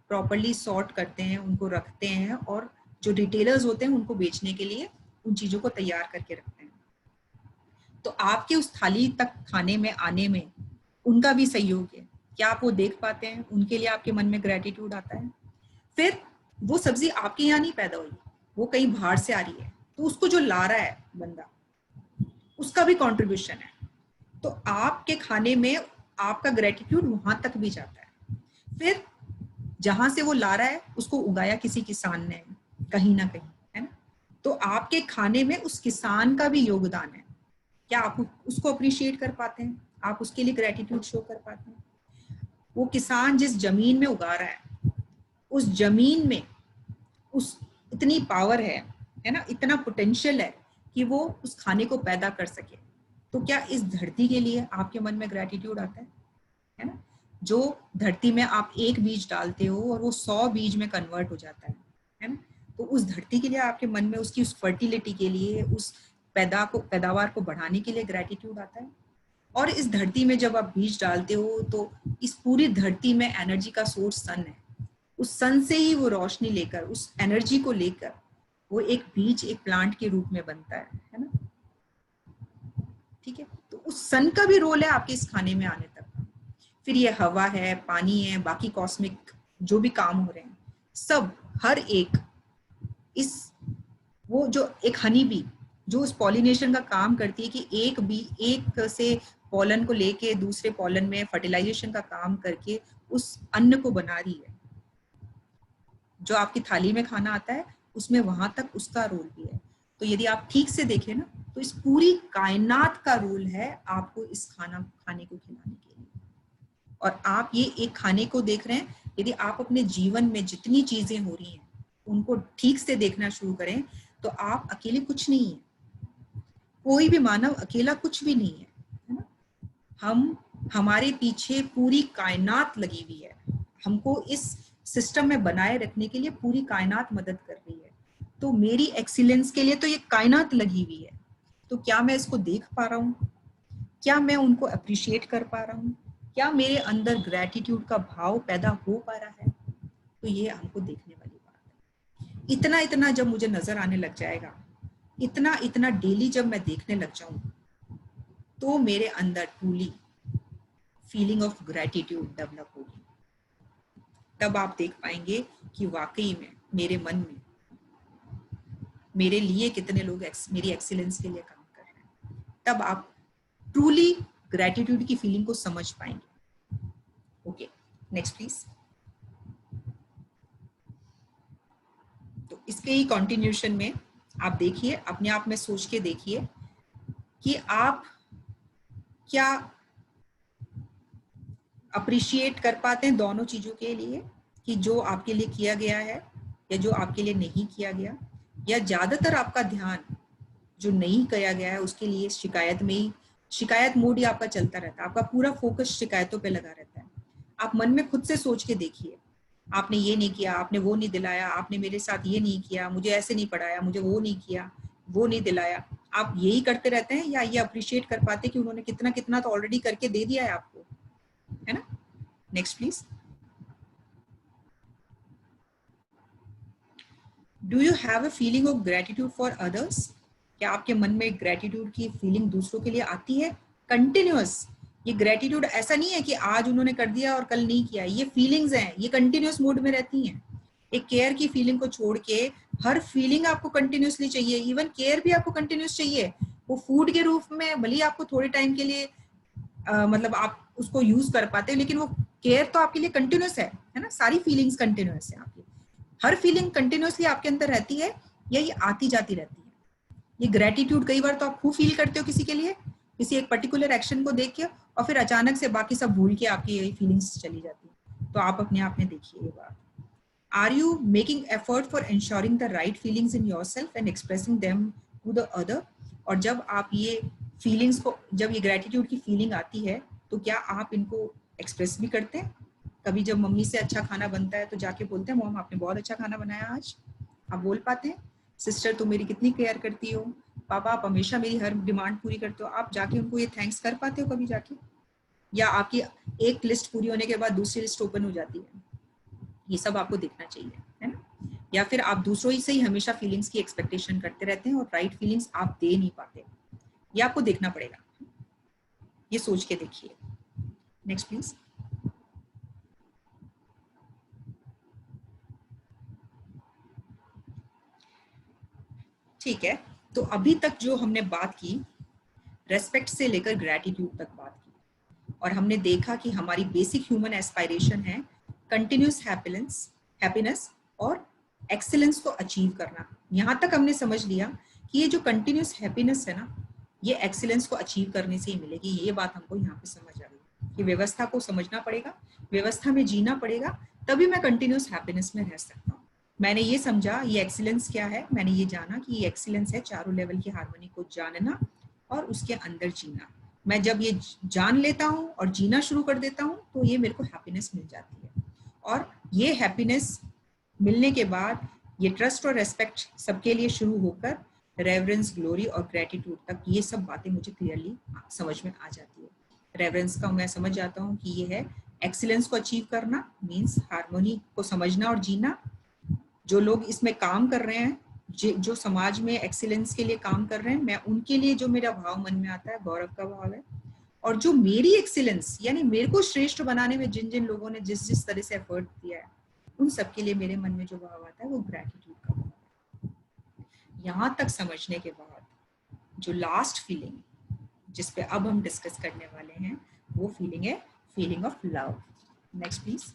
प्रॉपरली सॉर्ट करते हैं, उनको रखते हैं, और जो रिटेलर्स होते हैं उनको बेचने के लिए उन चीजों को तैयार करके रखते हैं। तो आपके उस थाली तक खाने में आने में उनका भी सहयोग है। क्या आप वो देख पाते हैं? उनके लिए आपके मन में ग्रेटिट्यूड आता है? फिर वो सब्जी आपके यहाँ नहीं पैदा हुई, वो कहीं बाहर से आ रही है, तो उसको जो ला रहा है बंदा, उसका भी कंट्रीब्यूशन है। तो आपके खाने में आपका ग्रेटिट्यूड वहां तक भी जाता है। फिर जहां से वो ला रहा है उसको उगाया किसी किसान ने कहीं ना कहीं, है ना, तो आपके खाने में उस किसान का भी योगदान है। क्या आप उसको अप्रिशिएट कर पाते हैं? आप उसके लिए ग्रेटिट्यूड शो कर पाते हैं? वो किसान जिस जमीन में उगा रहा है, उस जमीन में उस इतनी पावर है ना, इतना पोटेंशियल है कि वो उस खाने को पैदा कर सके। तो क्या इस धरती के लिए आपके मन में ग्रेटिट्यूड आता है ना? जो धरती में आप एक बीज डालते हो और वो 100 बीज में कन्वर्ट हो जाता है ना, तो उस धरती के लिए आपके मन में उसकी उस फर्टिलिटी के लिए, उस पैदावार को बढ़ाने के लिए ग्रेटिट्यूड आता है। और इस धरती में जब आप बीज डालते हो तो इस पूरी धरती में एनर्जी का सोर्स सन है, उस सन से ही वो रोशनी लेकर, उस एनर्जी को लेकर वो एक बीज एक प्लांट के रूप में बनता है ना, ठीक है। तो उस सन का भी रोल है आपके इस खाने में आने तक। फिर ये हवा है, पानी है, बाकी कॉस्मिक जो भी काम हो रहे हैं, सब हर एक इस वो जो एक हनी बी जो उस पॉलिनेशन का काम करती है कि एक से पॉलन को लेके दूसरे पॉलन में फर्टिलाइजेशन का काम करके उस अन्न को बना रही है। जो आपकी थाली में खाना आता है उसमें वहां तक उसका रोल भी है। तो यदि आप ठीक से देखें ना, तो इस पूरी कायनात का रोल है आपको इस खाने को खिलाने के लिए। और आप ये एक खाने को देख रहे हैं, यदि आप अपने जीवन में जितनी चीजें हो रही हैं उनको ठीक से देखना शुरू करें, तो आप अकेले कुछ नहीं है। कोई भी मानव अकेला कुछ भी नहीं है ना। हमारे पीछे पूरी कायनात लगी हुई है, हमको इस सिस्टम में बनाए रखने के लिए पूरी कायनात मदद कर रही है। तो मेरी एक्सीलेंस के लिए तो ये कायनात लगी हुई है। तो क्या मैं इसको देख पा रहा हूँ? क्या मैं उनको अप्रिशिएट कर पा रहा हूँ? क्या मेरे अंदर ग्रेटिट्यूड का भाव पैदा हो पा रहा है? तो ये हमको देखने वाली बात है। इतना इतना जब मुझे नजर आने लग जाएगा, इतना इतना डेली जब मैं देखने लग जाऊं, तो मेरे अंदर truly feeling of gratitude develop होगी। तब आप देख पाएंगे कि वाकई में मेरे मन में मेरे लिए कितने लोग मेरी एक्सीलेंस के लिए काम कर रहे हैं, तब आप ट्रूली ग्रेटिट्यूड की फीलिंग को समझ पाएंगे। Okay, next please. तो इसके ही कंटिन्यूशन में आप देखिए, अपने आप में सोच के देखिए कि आप क्या अप्रिशिएट कर पाते हैं दोनों चीजों के लिए, कि जो आपके लिए किया गया है या जो आपके लिए नहीं किया गया, या ज्यादातर आपका ध्यान जो नहीं किया गया है उसके लिए शिकायत में ही, शिकायत मूड ही आपका चलता रहता है, आपका पूरा फोकस शिकायतों पे लगा रहता है। आप मन में खुद से सोच के देखिए, आपने ये नहीं किया, आपने वो नहीं दिलाया, आपने मेरे साथ ये नहीं किया, मुझे ऐसे नहीं पढ़ाया, मुझे वो नहीं किया, वो नहीं दिलाया। आप यही करते रहते हैं या ये अप्रिशिएट कर पाते कि उन्होंने कितना कितना तो ऑलरेडी करके दे दिया है आपको, है ना? Next please. Do you have a feeling of gratitude for others? क्या आपके मन में ग्रेटिट्यूड की फीलिंग दूसरों के लिए आती है कंटिन्यूअस? ये ग्रेटिट्यूड ऐसा नहीं है कि आज उन्होंने कर दिया और कल नहीं किया, ये फीलिंग्स हैं, ये कंटिन्यूअस मूड में रहती हैं। एक केयर की फीलिंग को छोड़ के हर फीलिंग आपको कंटिन्यूअसली चाहिए, इवन केयर भी आपको कंटिन्यूअस चाहिए। वो फूड के रूप में भले आपको थोड़े टाइम के लिए मतलब आप उसको यूज कर पाते हो, लेकिन वो केयर तो आपके लिए कंटिन्यूअस है ना? सारी फीलिंग्स कंटिन्यूअस है आपकी, हर फीलिंग कंटिन्यूअसली आपके अंदर रहती है या ये आती जाती रहती है। ये ग्रेटिट्यूड कई बार तो आप खूब फील करते हो किसी के लिए, किसी एक पर्टिकुलर एक्शन को देख के, और फिर अचानक से बाकी सब भूल के आपकी यही फीलिंग्स चली जाती है। तो आप अपने आप में देखिए ये बात। Are you making effort for ensuring the right feelings in yourself and expressing them to the other? और जब आप ये फीलिंग्स को, जब ये ग्रेटिट्यूड की फीलिंग आती है, तो क्या आप इनको एक्सप्रेस भी करते हैं? कभी जब मम्मी से अच्छा खाना बनता है तो जाके बोलते हैं, मॉम आपने बहुत अच्छा खाना बनाया आज, आप बोल पाते हैं? सिस्टर तुम मेरी कितनी केयर करती हो, पापा आप हमेशा मेरी हर डिमांड पूरी करते हो, आप जाके उनको ये थैंक्स कर पाते हो कभी जाके? या आपकी एक लिस्ट पूरी होने के बाद दूसरी लिस्ट ओपन हो जाती है? ये सब आपको देखना चाहिए, है ना? या फिर आप दूसरों ही से ही हमेशा फीलिंग्स की एक्सपेक्टेशन करते रहते हैं और राइट फीलिंग्स आप दे नहीं पाते? ये आपको देखना पड़ेगा, ये सोच के देखिए। Next please. ठीक है, तो अभी तक जो हमने बात की, रेस्पेक्ट से लेकर ग्रेटिट्यूड तक बात की, और हमने देखा कि हमारी बेसिक ह्यूमन एस्पायरेशन है कंटिन्यूस हैप्पीनेस और एक्सीलेंस को अचीव करना। यहाँ तक हमने समझ लिया कि ये जो कंटिन्यूस हैप्पीनेस है ना, ये एक्सीलेंस को अचीव करने से ही मिलेगी। ये बात हमको यहाँ पे समझ आ गई कि व्यवस्था को समझना पड़ेगा, व्यवस्था में जीना पड़ेगा, तभी मैं कंटिन्यूस हैप्पीनेस में रह सकता हूँ। मैंने ये समझा ये एक्सीलेंस क्या है, मैंने ये जाना कि ये एक्सीलेंस है चारों लेवल की हार्मनी को जानना और उसके अंदर जीना। मैं जब ये जान लेता हूँ और जीना शुरू कर देता हूँ तो ये मेरे को हैप्पीनेस मिल जाती है। और ये हैप्पीनेस मिलने के बाद ये ट्रस्ट और रेस्पेक्ट सबके लिए शुरू होकर रेवरेंस, ग्लोरी और ग्रेटिट्यूड तक, ये सब बातें मुझे क्लियरली समझ में आ जाती है। रेवरेंस का मैं समझ जाता हूँ कि ये है एक्सीलेंस को अचीव करना, मीन्स हार्मोनी को समझना और जीना। जो लोग इसमें काम कर रहे हैं, जो समाज में एक्सीलेंस के लिए काम कर रहे हैं, मैं उनके लिए जो मेरा भाव मन में आता है गौरव का भाव है। और जो मेरी एक्सीलेंस यानी मेरे को श्रेष्ठ बनाने में जिन जिन लोगों ने जिस जिस तरह से एफर्ट दिया है, उन सबके लिए मेरे मन में जो भाव आता है वो ग्रेटिट्यूड का भाव है। यहाँ तक समझने के बाद जो लास्ट फीलिंग जिस पे अब हम डिस्कस करने वाले हैं, वो फीलिंग है feeling of love. Next please.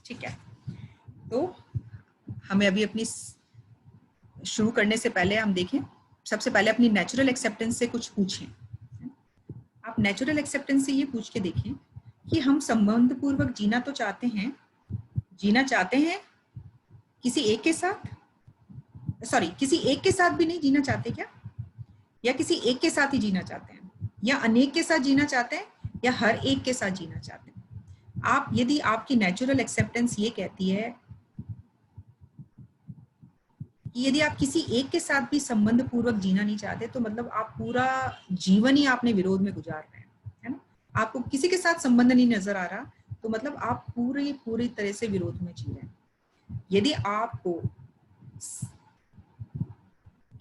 ठीक है, तो हमें अभी अपनी शुरू करने से पहले हम देखें, सबसे पहले अपनी नेचुरल एक्सेप्टेंस से कुछ पूछें। आप नेचुरल एक्सेप्टेंस से ये पूछ के देखें कि हम संबंध पूर्वक जीना तो चाहते हैं, जीना चाहते हैं किसी एक के साथ, सॉरी किसी एक के साथ भी नहीं जीना चाहते क्या? या किसी एक के साथ ही जीना चाहते हैं, या अनेक के साथ जीना चाहते हैं, या हर एक के साथ जीना चाहते हैं? आप, यदि आपकी नेचुरल एक्सेप्टेंस ये कहती है कि यदि आप किसी एक के साथ भी संबंध पूर्वक जीना नहीं चाहते, तो मतलब आप पूरा जीवन ही आपने विरोध में गुजार रहे हैं, है ना? आपको किसी के साथ संबंध नहीं नजर आ रहा, तो मतलब आप पूरी तरह से विरोध में जी रहे हैं। यदि आपको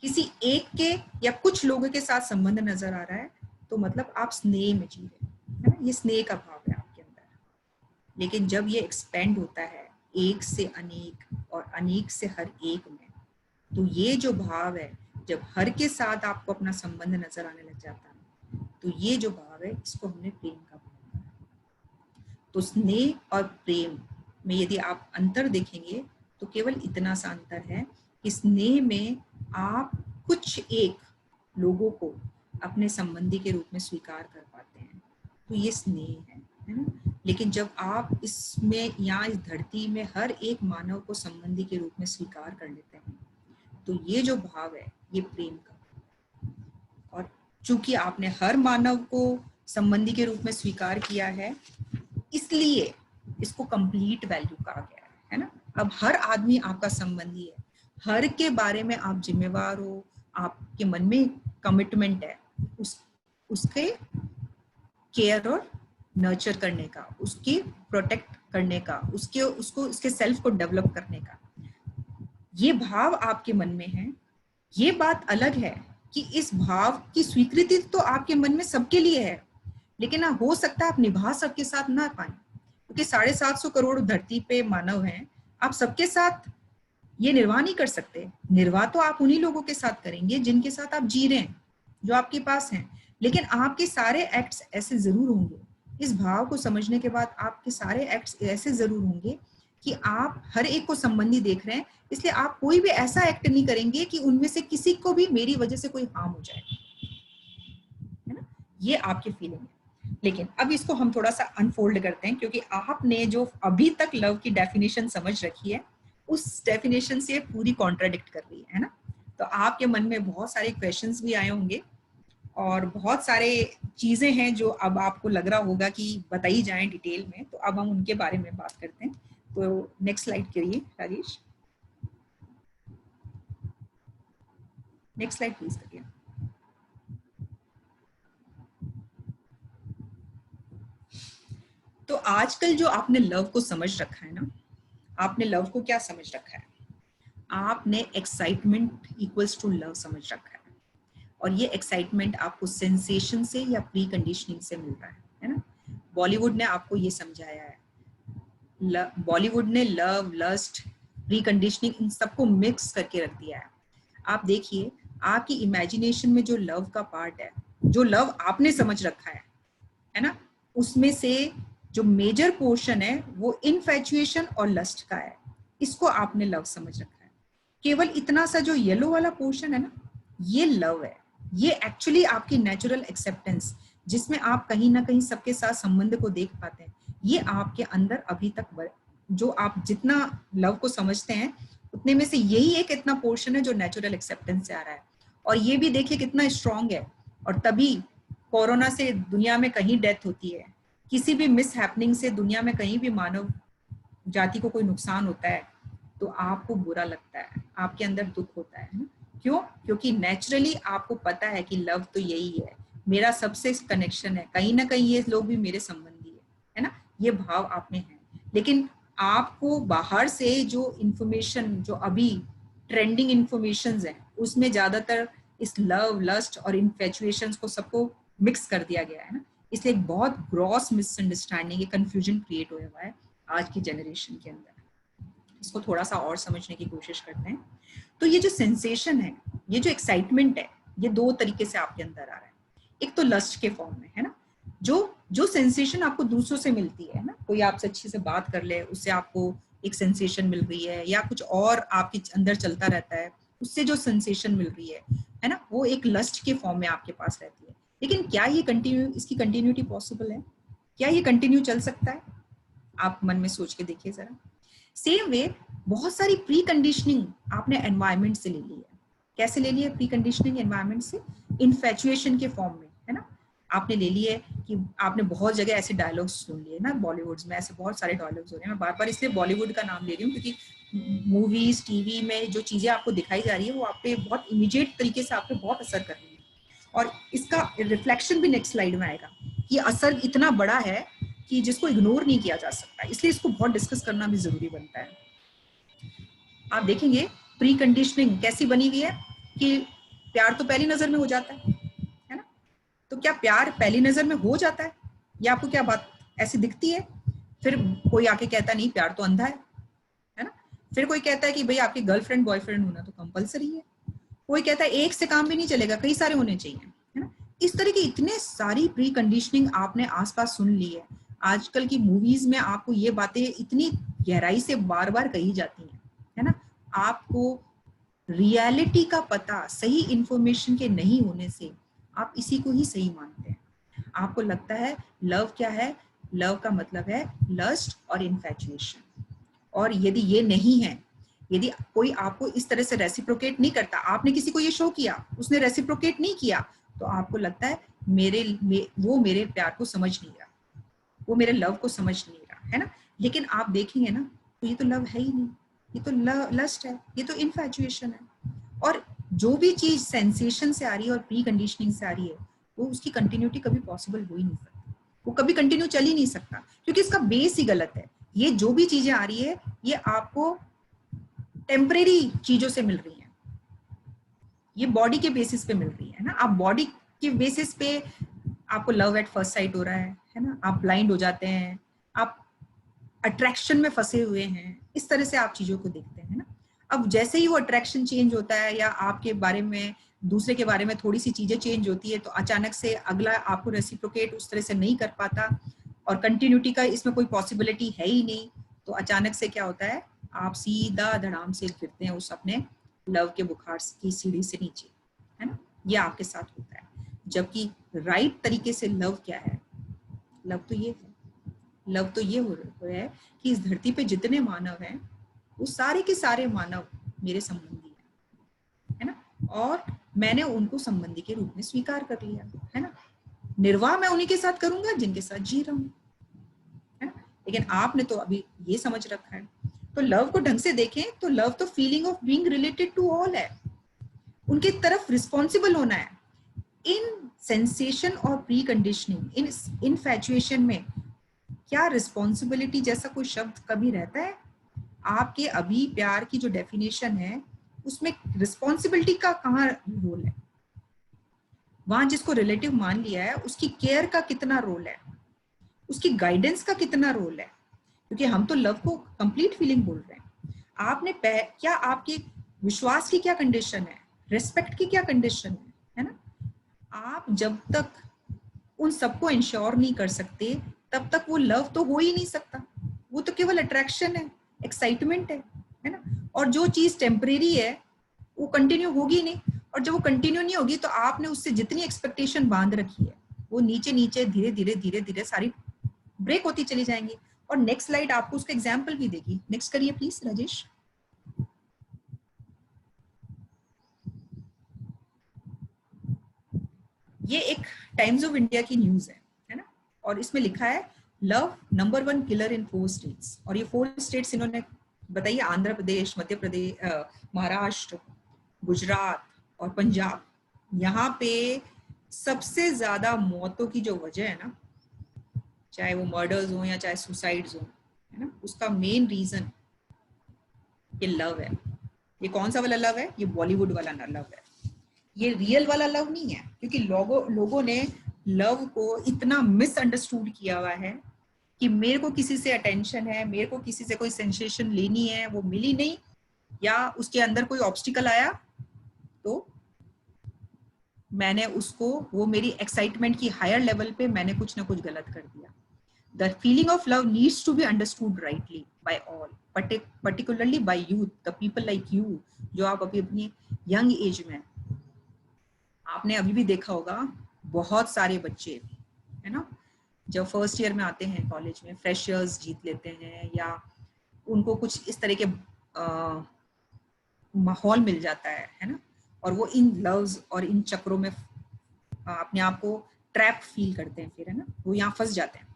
किसी एक के या कुछ लोगों के साथ संबंध नजर आ रहा है, तो मतलब आप स्नेह में जी रहे हैं, है ना? ये स्नेह का भाव है आपके अंदर। लेकिन जब ये एक्सपेंड होता है एक से अनेक और अनेक से हर एक में, तो ये जो भाव है, जब हर के साथ आपको अपना संबंध नजर आने लग जाता है, तो ये जो भाव है इसको हमने प्रेम का भाव कहा। तो स्नेह और प्रेम में यदि आप अंतर देखेंगे तो केवल इतना सा अंतर है कि स्नेह में आप कुछ एक लोगों को अपने संबंधी के रूप में स्वीकार कर पाते हैं, तो ये स्नेह है ना। लेकिन जब आप इसमें यहाँ इस धरती में हर एक मानव को संबंधी के रूप में स्वीकार कर लेते हैं, तो ये जो भाव है ये प्रेम का। और चूंकि आपने हर मानव को संबंधी के रूप में स्वीकार किया है, इसलिए इसको कंप्लीट वैल्यू कहा गया है ना। अब हर आदमी आपका संबंधी है, हर के बारे में आप जिम्मेवार हो, आपके मन में कमिटमेंट है उसके केयर और नर्चर करने का, उसके प्रोटेक्ट करने का, उसके सेल्फ को डेवलप करने का। ये भाव आपके मन में है। ये बात अलग है कि इस भाव की स्वीकृति तो आपके मन में सबके लिए है, लेकिन हो सकता है आप निभा सबके साथ ना पाए, क्योंकि 750 करोड़ धरती पे मानव हैं। आप सबके साथ ये निर्वाह नहीं कर सकते। निर्वाह तो आप उन्हीं लोगों के साथ करेंगे जिनके साथ आप जी रहे हैं, जो आपके पास हैं। लेकिन आपके सारे एक्ट्स ऐसे जरूर होंगे, इस भाव को समझने के बाद आपके सारे एक्ट्स ऐसे जरूर होंगे कि आप हर एक को संबंधी देख रहे हैं, इसलिए आप कोई भी ऐसा एक्ट नहीं करेंगे कि उनमें से किसी को भी मेरी वजह से कोई हार्म हो जाए, है ना। ये आपकी फीलिंग है। लेकिन अब इसको हम थोड़ा सा अनफोल्ड करते हैं, क्योंकि आपने जो अभी तक लव की डेफिनेशन समझ रखी है, उस डेफिनेशन से पूरी कॉन्ट्राडिक्ट कर रही है ना। तो आपके मन में बहुत सारे क्वेश्चंस भी आए होंगे और बहुत सारे चीजें हैं जो अब आपको लग रहा होगा कि बताई जाएं डिटेल में। तो अब हम उनके बारे में बात करते हैं। तो नेक्स्ट स्लाइड करिए राजेश, नेक्स्ट स्लाइड प्लीज करिए। तो आजकल जो आपने लव को समझ रखा है ना, आपने लव को क्या समझ रखा है? आपने एक्साइटमेंट इक्वल्स टू लव समझ रखा है, और ये एक्साइटमेंट आपको सेंसेशन से या प्री कंडीशनिंग से मिल रहा है ना। बॉलीवुड ने आपको ये समझाया है, बॉलीवुड ने लव, लस्ट, प्री कंडीशनिंग इन सबको मिक्स करके रख दिया है। आप देखिए, आपकी इमेजिनेशन में जो लव का पार्ट है, जो लव आपने समझ रखा है ना, उसमें से जो मेजर पोर्शन है वो इनफैचुएशन और लस्ट का है। इसको आपने लव समझ रखा है। केवल इतना सा जो येलो वाला पोर्शन है ना, ये लव है। ये एक्चुअली आपकी नेचुरल एक्सेप्टेंस, जिसमें आप कहीं ना कहीं सबके साथ संबंध को देख पाते हैं, ये आपके अंदर अभी तक जो आप जितना लव को समझते हैं उतने में से यही एक इतना पोर्शन है जो नेचुरल एक्सेप्टेंस से आ रहा है। और ये भी देखिए कितना स्ट्रांग है। और तभी कोरोना से दुनिया में कहीं डेथ होती है, किसी भी मिस हैपनिंग से दुनिया में कहीं भी मानव जाति को कोई नुकसान होता है, तो आपको बुरा लगता है, आपके अंदर दुख होता है ना। क्यों? क्योंकि नेचुरली आपको पता है कि लव तो यही है, मेरा सबसे कनेक्शन है, कहीं ना कहीं ये लोग भी मेरे संबंधी है ना। ये भाव आप में है। लेकिन आपको बाहर से जो इंफॉर्मेशन, जो अभी ट्रेंडिंग इंफॉर्मेशन है, उसमें ज्यादातर इस लव, लस्ट और इन्फेचुएशन को सबको मिक्स कर दिया गया है ना। इसलिए एक बहुत ग्रॉस मिसअंडरस्टैंडिंग, कंफ्यूजन क्रिएट हुआ है आज की जनरेशन के अंदर। इसको थोड़ा सा और समझने की कोशिश करते हैं। तो ये जो सेंसेशन है, ये जो एक्साइटमेंट है, ये दो तरीके से आपके अंदर आ रहा है। एक तो लस्ट के फॉर्म में है ना, जो सेंसेशन आपको दूसरों से मिलती है ना, कोई आपसे अच्छे से बात कर ले, उससे आपको एक सेंसेशन मिल रही है, या कुछ और आपके अंदर चलता रहता है, उससे जो सेंसेशन मिल रही है ना, वो एक लस्ट के फॉर्म में आपके पास रहती है। लेकिन क्या ये इसकी कंटिन्यूटी पॉसिबल है? क्या ये कंटिन्यू चल सकता है? आप मन में सोच के देखिए जरा। सेम वे बहुत सारी प्री कंडीशनिंग आपने एनवायरनमेंट से ले ली है। कैसे ले ली है प्री कंडीशनिंग एनवायरनमेंट से? इन्फेचुएशन के फॉर्म में, है ना। आपने ले लिए कि आपने बहुत जगह ऐसे डायलॉग्स सुन लिए ना, बॉलीवुड में ऐसे बहुत सारे डायलॉग्स हो रहे हैं। मैं बार बार इसलिए बॉलीवुड का नाम ले रही हूँ क्योंकि मूवीज, टीवी में जो चीजें आपको दिखाई जा रही है वो आप पे बहुत इमीडिएट तरीके से आप पे बहुत असर कर रही है, और इसका रिफ्लेक्शन भी नेक्स्ट स्लाइड में आएगा। ये असर इतना बड़ा है कि जिसको इग्नोर नहीं किया जा सकता, इसलिए इसको बहुत डिस्कस करना भी जरूरी बनता है। आप देखेंगे प्री कंडीशनिंग कैसी बनी हुई है कि प्यार तो पहली नजर में हो जाता है ना। तो क्या प्यार पहली नजर में हो जाता है, या आपको क्या बात ऐसी दिखती है? फिर कोई आके कहता नहीं प्यार तो अंधा है ना। फिर कोई कहता है कि भाई आपके गर्लफ्रेंड बॉयफ्रेंड होना तो कंपलसरी है। कोई कहता है एक से काम भी नहीं चलेगा, कई सारे होने चाहिए, है ना। इस तरह की इतने सारी प्री कंडीशनिंग आपने आसपास सुन ली है। आजकल की मूवीज में आपको ये बातें इतनी गहराई से बार बार कही जाती हैं, है ना। आपको रियलिटी का पता सही इंफॉर्मेशन के नहीं होने से आप इसी को ही सही मानते हैं। आपको लगता है लव क्या है, लव का मतलब है लस्ट और इन्फैचुएशन। और यदि ये नहीं है, यदि कोई आपको इस तरह से रेसिप्रोकेट नहीं करता, आपने किसी को ये शो किया, उसने रेसिप्रोकेट नहीं किया, तो आपको लगता है वो मेरे प्यार को समझ नहीं रहा, वो मेरे लव को समझ नहीं रहा, है ना। लेकिन आप देखेंगे ना तो ये तो लव है ही नहीं, ये तो लस्ट है, ये तो इन्फैचुएशन है। और जो भी चीज सेंसेशन से आ रही है और प्री कंडीशनिंग से आ रही है, वो उसकी कंटिन्यूटी कभी पॉसिबल हो ही नहीं सकती, वो कभी कंटिन्यू चल ही नहीं सकता, क्योंकि इसका बेस ही गलत है। ये जो भी चीजें आ रही है ये आपको टेम्परेरी चीजों से मिल रही है, ये बॉडी के बेसिस पे मिल रही है ना। आप बॉडी के बेसिस पे आपको लव एट फर्स्ट साइट हो रहा है ना, आप ब्लाइंड हो जाते हैं, आप अट्रैक्शन में फंसे हुए हैं, इस तरह से आप चीजों को देखते हैं ना। अब जैसे ही वो अट्रैक्शन चेंज होता है या आपके बारे में दूसरे के बारे में थोड़ी सी चीजें चेंज होती है, तो अचानक से अगला आपको रेसिप्रोकेट उस तरह से नहीं कर पाता और कंटिन्यूटी का इसमें कोई पॉसिबिलिटी है ही नहीं, तो अचानक से क्या होता है, आप सीधा धड़ाम से गिरते हैं उस अपने लव के बुखार की सीढ़ी से नीचे, है ना। ये आपके साथ होता है। जबकि राइट तरीके से लव क्या है, लव तो ये है, लव तो ये हो रहा है कि इस धरती पे जितने मानव हैं वो सारे के सारे मानव मेरे संबंधी है ना, और मैंने उनको संबंधी के रूप में स्वीकार कर लिया, है ना। निर्वाह मैं उन्हीं के साथ करूंगा जिनके साथ जी रहा हूं, है ना। लेकिन आपने तो अभी ये समझ रखा है। तो लव को ढंग से देखें तो लव तो feeling of being related to all है, उनके तरफ रिस्पॉन्सिबल होना है। इन सेंसेशन और प्री कंडीशनिंग, इन इनफैचुएशन में क्या रिस्पॉन्सिबिलिटी जैसा कोई शब्द कभी रहता है? आपके अभी प्यार की जो डेफिनेशन है उसमें रिस्पॉन्सिबिलिटी का कहाँ रोल है? वहां जिसको रिलेटिव मान लिया है उसकी केयर का कितना रोल है, उसकी गाइडेंस का कितना रोल है? क्योंकि हम तो लव को कंप्लीट फीलिंग बोल रहे हैं। आपने क्या आपके विश्वास की क्या कंडीशन है, रेस्पेक्ट की क्या कंडीशन है ना। आप जब तक उन सबको इंश्योर नहीं कर सकते तब तक वो लव तो हो ही नहीं सकता, वो तो केवल अट्रैक्शन है, एक्साइटमेंट है ना। और जो चीज टेम्परेरी है वो कंटिन्यू होगी नहीं, और जब वो कंटिन्यू नहीं होगी तो आपने उससे जितनी एक्सपेक्टेशन बांध रखी है वो नीचे नीचे धीरे धीरे धीरे धीरे सारी ब्रेक होती चली जाएंगी। और नेक्स्ट स्लाइड आपको उसका एग्जाम्पल भी देगी। नेक्स्ट करिए प्लीज राजेश। ये एक टाइम्स ऑफ इंडिया की न्यूज है ना, और इसमें लिखा है लव नंबर 1 किलर इन 4 स्टेट्स। और ये 4 स्टेट्स इन्होंने बताइए, आंध्र प्रदेश, मध्य प्रदेश, महाराष्ट्र, गुजरात और पंजाब। यहाँ पे सबसे ज्यादा मौतों की जो वजह है ना, चाहे वो मर्डर्स हो या चाहे सुसाइड्स हो, है ना, उसका मेन रीजन ये लव है। ये कौन सा वाला लव है? ये बॉलीवुड वाला लव है, ये रियल वाला लव नहीं है। क्योंकि लोगों ने लव को इतना मिसअंडरस्टूड किया हुआ है कि मेरे को किसी से अटेंशन है, मेरे को किसी से कोई सेंसेशन लेनी है, वो मिली नहीं, या उसके अंदर कोई ऑब्स्टिकल आया तो मैंने उसको, वो मेरी एक्साइटमेंट की हायर लेवल पे मैंने कुछ ना कुछ गलत कर दिया। The feeling of love needs to be understood rightly by all, particularly by youth, the people like you, जो आप अभी अपनी यंग एज में। आपने अभी भी देखा होगा बहुत सारे बच्चे, है ना, जब फर्स्ट ईयर में आते हैं कॉलेज में, फ्रेशर्स जीत लेते हैं या उनको कुछ इस तरह के माहौल मिल जाता है ना, और वो इन लव्स और इन चक्रों में अपने आप को ट्रैप फील करते हैं, फिर है ना, वो यहाँ फंस जाते हैं,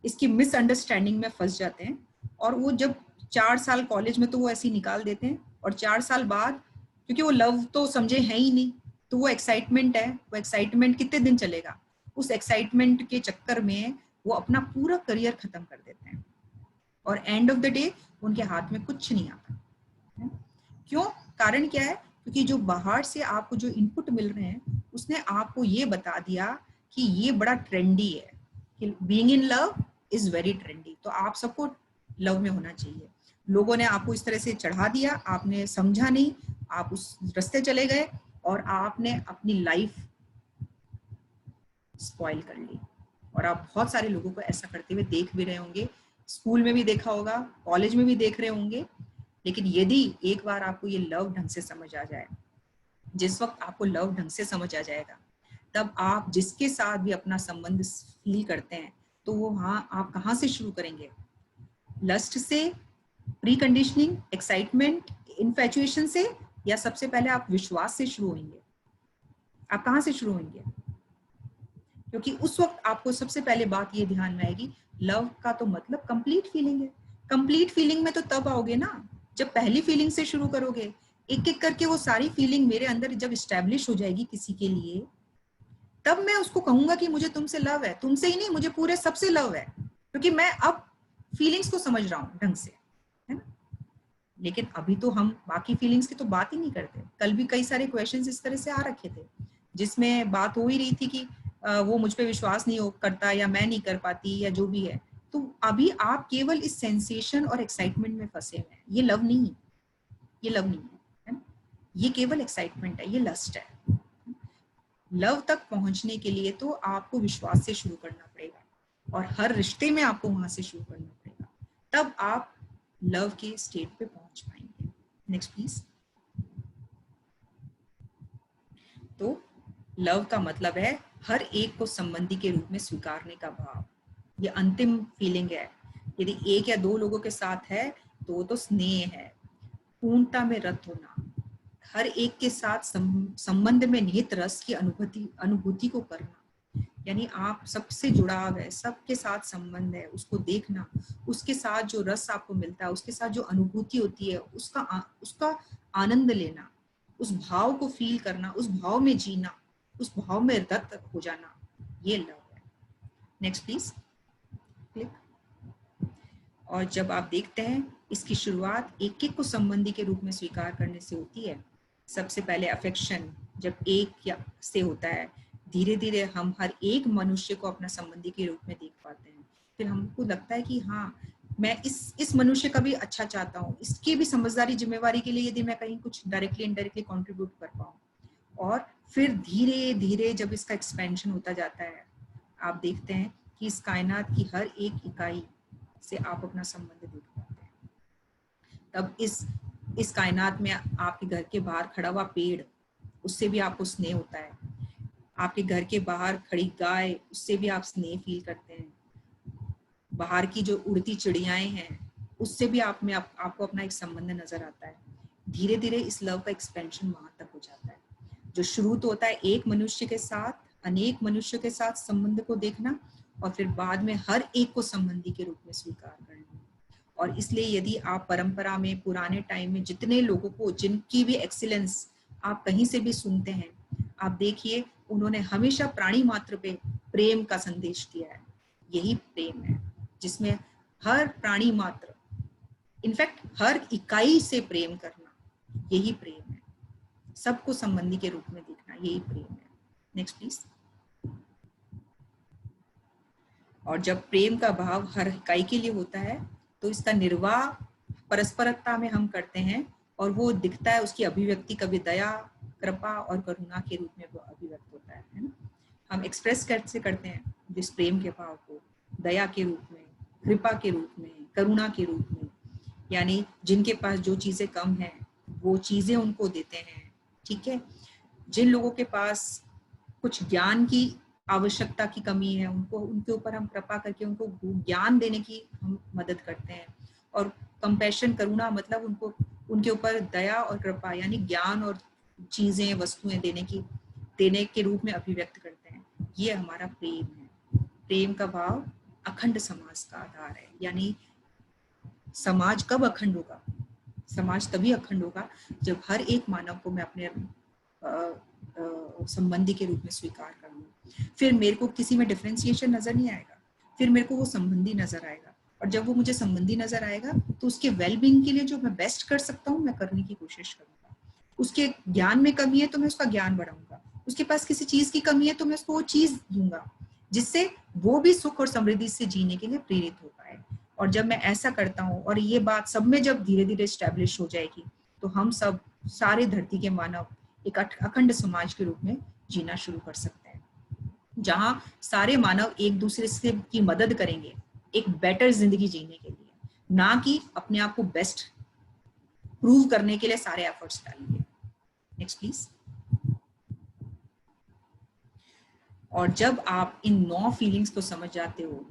इसकी मिसअंडरस्टैंडिंग में फंस जाते हैं। और वो जब 4 साल कॉलेज में तो वो ऐसे ही निकाल देते हैं, और 4 साल बाद क्योंकि वो लव तो समझे है ही नहीं, तो वो एक्साइटमेंट है, वो एक्साइटमेंट कितने दिन चलेगा, उस एक्साइटमेंट के चक्कर में वो अपना पूरा करियर खत्म कर देते हैं, और एंड ऑफ द डे उनके हाथ में कुछ नहीं आता। क्यों? कारण क्या है? क्योंकि जो बाहर से आपको जो इनपुट मिल रहे हैं उसने आपको ये बता दिया कि ये बड़ा ट्रेंडी है कि being in love is very trendy. तो आप सबको लव में होना चाहिए। लोगों ने आपको इस तरह से चढ़ा दिया, आपने समझा नहीं, आप उस रास्ते चले गए और आपने अपनी लाइफ स्पॉइल कर ली। और आप बहुत सारे लोगों को ऐसा करते हुए देख भी रहे होंगे, स्कूल में भी देखा होगा, कॉलेज में भी देख रहे होंगे। लेकिन यदि एक बार आपको ये लव ढंग से समझ आ जाए, जिस वक्त आपको लव ढंग से समझ आ जाएगा, तब आप जिसके साथ भी अपना संबंध फील करते हैं, तो वो हाँ आप कहाँ से शुरू करेंगे? लस्ट से, प्री कंडीशनिंग, एक्साइटमेंट, इन्फैचुएशन से, या सबसे पहले आप विश्वास से शुरू होंगे? आप कहाँ से शुरू होंगे? क्योंकि उस वक्त आपको सबसे पहले बात ये ध्यान में आएगी, लव का तो मतलब कंप्लीट फीलिंग है। कंप्लीट फीलिंग में तो तब आओगे ना जब पहली फीलिंग से शुरू करोगे। एक एक करके वो सारी फीलिंग मेरे अंदर जब इस्टेब्लिश हो जाएगी किसी के लिए, तब मैं उसको कहूंगा कि मुझे तुमसे लव है। तुमसे ही नहीं, मुझे पूरे सबसे लव है, क्योंकि मैं अब फीलिंग्स को समझ रहा हूँ ढंग से, है ना। लेकिन अभी तो हम बाकी फीलिंग्स की तो बात ही नहीं करते। कल भी कई सारे क्वेश्चंस इस तरह से आ रखे थे जिसमें बात हो ही रही थी कि वो मुझ पे विश्वास नहीं करता, या मैं नहीं कर पाती, या जो भी है। तो अभी आप केवल इस सेंसेशन और एक्साइटमेंट में फंसे हुए हैं। ये लव नहीं है, ये लव नहीं है, ये केवल एक्साइटमेंट है, ये लस्ट है। लव तक पहुंचने के लिए तो आपको विश्वास से शुरू करना पड़ेगा, और हर रिश्ते में आपको वहां से शुरू करना पड़ेगा, तब आप लव के स्टेट पे पहुंच पाएंगे। Next please. तो लव का मतलब है हर एक को संबंधी के रूप में स्वीकारने का भाव। ये अंतिम फीलिंग है। यदि एक या दो लोगों के साथ है तो वो तो स्नेह है, पूर्णता में रत होना, हर एक के साथ संबंध में निहित रस की अनुभूति को करना। यानी आप सबसे जुड़ाव है, सबके साथ संबंध है, उसको देखना, उसके साथ जो रस आपको मिलता है, उसके साथ जो अनुभूति होती है, उसका आनंद लेना, उस भाव को फील करना, उस भाव में जीना, उस भाव में रत हो जाना, ये लव है। Next please click. और जब आप देखते हैं इसकी शुरुआत एक एक को संबंधी के रूप में स्वीकार करने से होती है। सबसे पहले अफेक्शन जब एक या से होता है, धीरे धीरे हम हर एक मनुष्य को अपना संबंधी के रूप में देख पाते हैं। फिर हमको लगता है कि हाँ, मैं इस मनुष्य का भी अच्छा चाहता हूँ, इसकी भी समझदारी जिम्मेवारी के लिए यदि मैं कहीं कुछ डायरेक्टली इनडायरेक्टली कंट्रीब्यूट कर पाऊँ। और फिर धीरे धीरे जब इसका एक्सपेंशन होता जाता है, आप देखते हैं कि इस कायनात की हर एक इकाई से आप अपना संबंध देख पाते हैं। तब इस कायनात में आपके घर के बाहर खड़ा हुआ पेड़, उससे भी आपको स्नेह होता है। आपके घर के बाहर खड़ी गाय, उससे भी आप स्नेह फील करते हैं। बाहर की जो उड़ती चिड़ियाएं हैं, उससे भी आपको अपना एक संबंध नजर आता है। धीरे धीरे इस लव का एक्सपेंशन वहां तक हो जाता है। जो शुरू तो होता है एक मनुष्य के साथ, अनेक मनुष्यों के साथ संबंध को देखना, और फिर बाद में हर एक को संबंधी के रूप में स्वीकार करना। और इसलिए यदि आप परंपरा में, पुराने टाइम में जितने लोगों को, जिनकी भी एक्सीलेंस आप कहीं से भी सुनते हैं, आप देखिए उन्होंने हमेशा प्राणी मात्र पे प्रेम का संदेश दिया है। यही प्रेम है जिसमें हर प्राणी मात्र, इनफैक्ट हर इकाई से प्रेम करना, यही प्रेम है। सबको संबंधी के रूप में देखना, यही प्रेम है। Next please. और जब प्रेम का भाव हर इकाई के लिए होता है, तो इसका निर्वाह परस्परता में हम करते हैं, और वो दिखता है, उसकी अभिव्यक्ति कभी दया, कृपा और करुणा के रूप में वो अभिव्यक्त होता है ना। हम एक्सप्रेस कैसे करते हैं जिस प्रेम के भाव को? दया के रूप में, कृपा के रूप में, करुणा के रूप में। यानी जिनके पास जो चीजें कम हैं, वो चीजें उनको देते हैं, ठीक है। जिन लोगों के पास कुछ ज्ञान की आवश्यकता की कमी है, उनके ऊपर हम कृपा करके उनको ज्ञान देने की हम मदद करते हैं। और कंपैशन, करुणा मतलब उनको, उनके ऊपर दया और कृपा यानी ज्ञान और चीजें, वस्तुएं देने के रूप में अभिव्यक्त करते हैं। ये हमारा प्रेम है। प्रेम का भाव अखंड समाज का आधार है। यानी समाज कब अखंड होगा? समाज तभी अखंड होगा जब हर एक मानव को मैं अपने संबंधी के रूप में स्वीकार कर लूं। फिर मेरे को किसी में डिफरेंशिएशन नजर नहीं आएगा, फिर मेरे को वो संबंधी नजर आएगा। और जब वो मुझे संबंधी नजर आएगा, तो उसके वेलबींग के लिए जो मैं बेस्ट कर सकता हूँ, मैं करने की कोशिश करूंगा। उसके ज्ञान में कमी है तो मैं उसका ज्ञान बढ़ाऊंगा, उसके पास किसी चीज की कमी है तो मैं उसको वो चीज दूंगा। जिससे वो भी सुख और समृद्धि से जीने के लिए प्रेरित हो पाए। और जब मैं ऐसा करता हूँ और ये बात सब में जब धीरे धीरे स्टैब्लिश हो जाएगी, तो हम सब सारे धरती के मानव एक अखंड समाज के रूप में जीना शुरू कर सकते हैं, जहां सारे मानव एक दूसरे से की मदद करेंगे एक बेटर जिंदगी जीने के लिए, ना कि अपने आप को बेस्ट प्रूव करने के लिए सारे एफर्ट्स डालेंगे। Next please. और जब आप इन 9 फीलिंग्स को समझ जाते हो,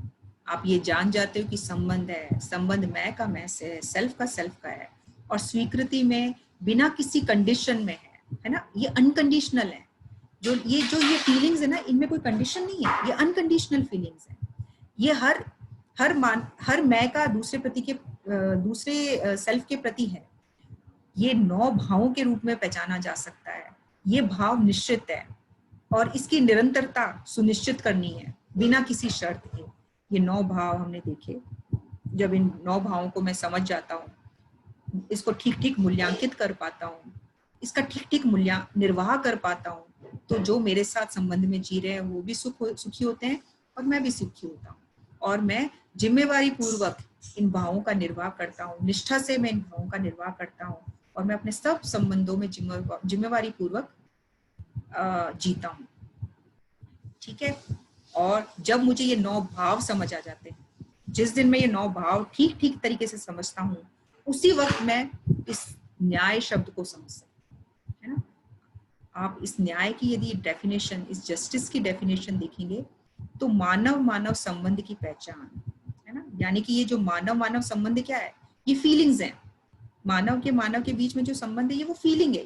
आप ये जान जाते हो कि संबंध है, संबंध मैं का मैं से है, सेल्फ का सेल्फ का है, और स्वीकृति में बिना किसी कंडीशन में है ना, ये अनकंडीशनल है। जो ये फीलिंग्स है ना, इनमें कोई कंडीशन नहीं है, ये अनकंडीशनल फीलिंग्स है। ये हर मैं का दूसरे सेल्फ के प्रति है। ये 9 भावों के रूप में पहचाना जा सकता है। ये भाव निश्चित है और इसकी निरंतरता सुनिश्चित करनी है बिना किसी शर्त के। ये 9 भाव हमने देखे। जब इन 9 भावों को मैं समझ जाता हूँ, इसको ठीक ठीक मूल्यांकित कर पाता हूँ, इसका ठीक ठीक निर्वाह कर पाता हूँ, तो जो मेरे साथ संबंध में जी रहे हैं वो भी सुखी होते हैं और मैं भी सुखी होता हूँ। और मैं जिम्मेवारी पूर्वक इन भावों का निर्वाह करता हूँ, निष्ठा से मैं इन भावों का निर्वाह करता हूँ और मैं अपने सब संबंधों में जिम्मेवारी पूर्वक जीता हूँ। ठीक है। और जब मुझे ये 9 भाव समझ आ जाते हैं, जिस दिन मैं ये 9 भाव ठीक ठीक तरीके से समझता हूँ, उसी वक्त मैं इस न्याय शब्द को समझ सकती हूँ, है ना। आप इस न्याय की यदि डेफिनेशन, इस जस्टिस की डेफिनेशन देखेंगे तो मानव संबंध की पहचान, है ना। यानी कि ये जो मानव संबंध क्या है, ये फीलिंग्स हैं। मानव के बीच में जो संबंध है ये वो फीलिंग है।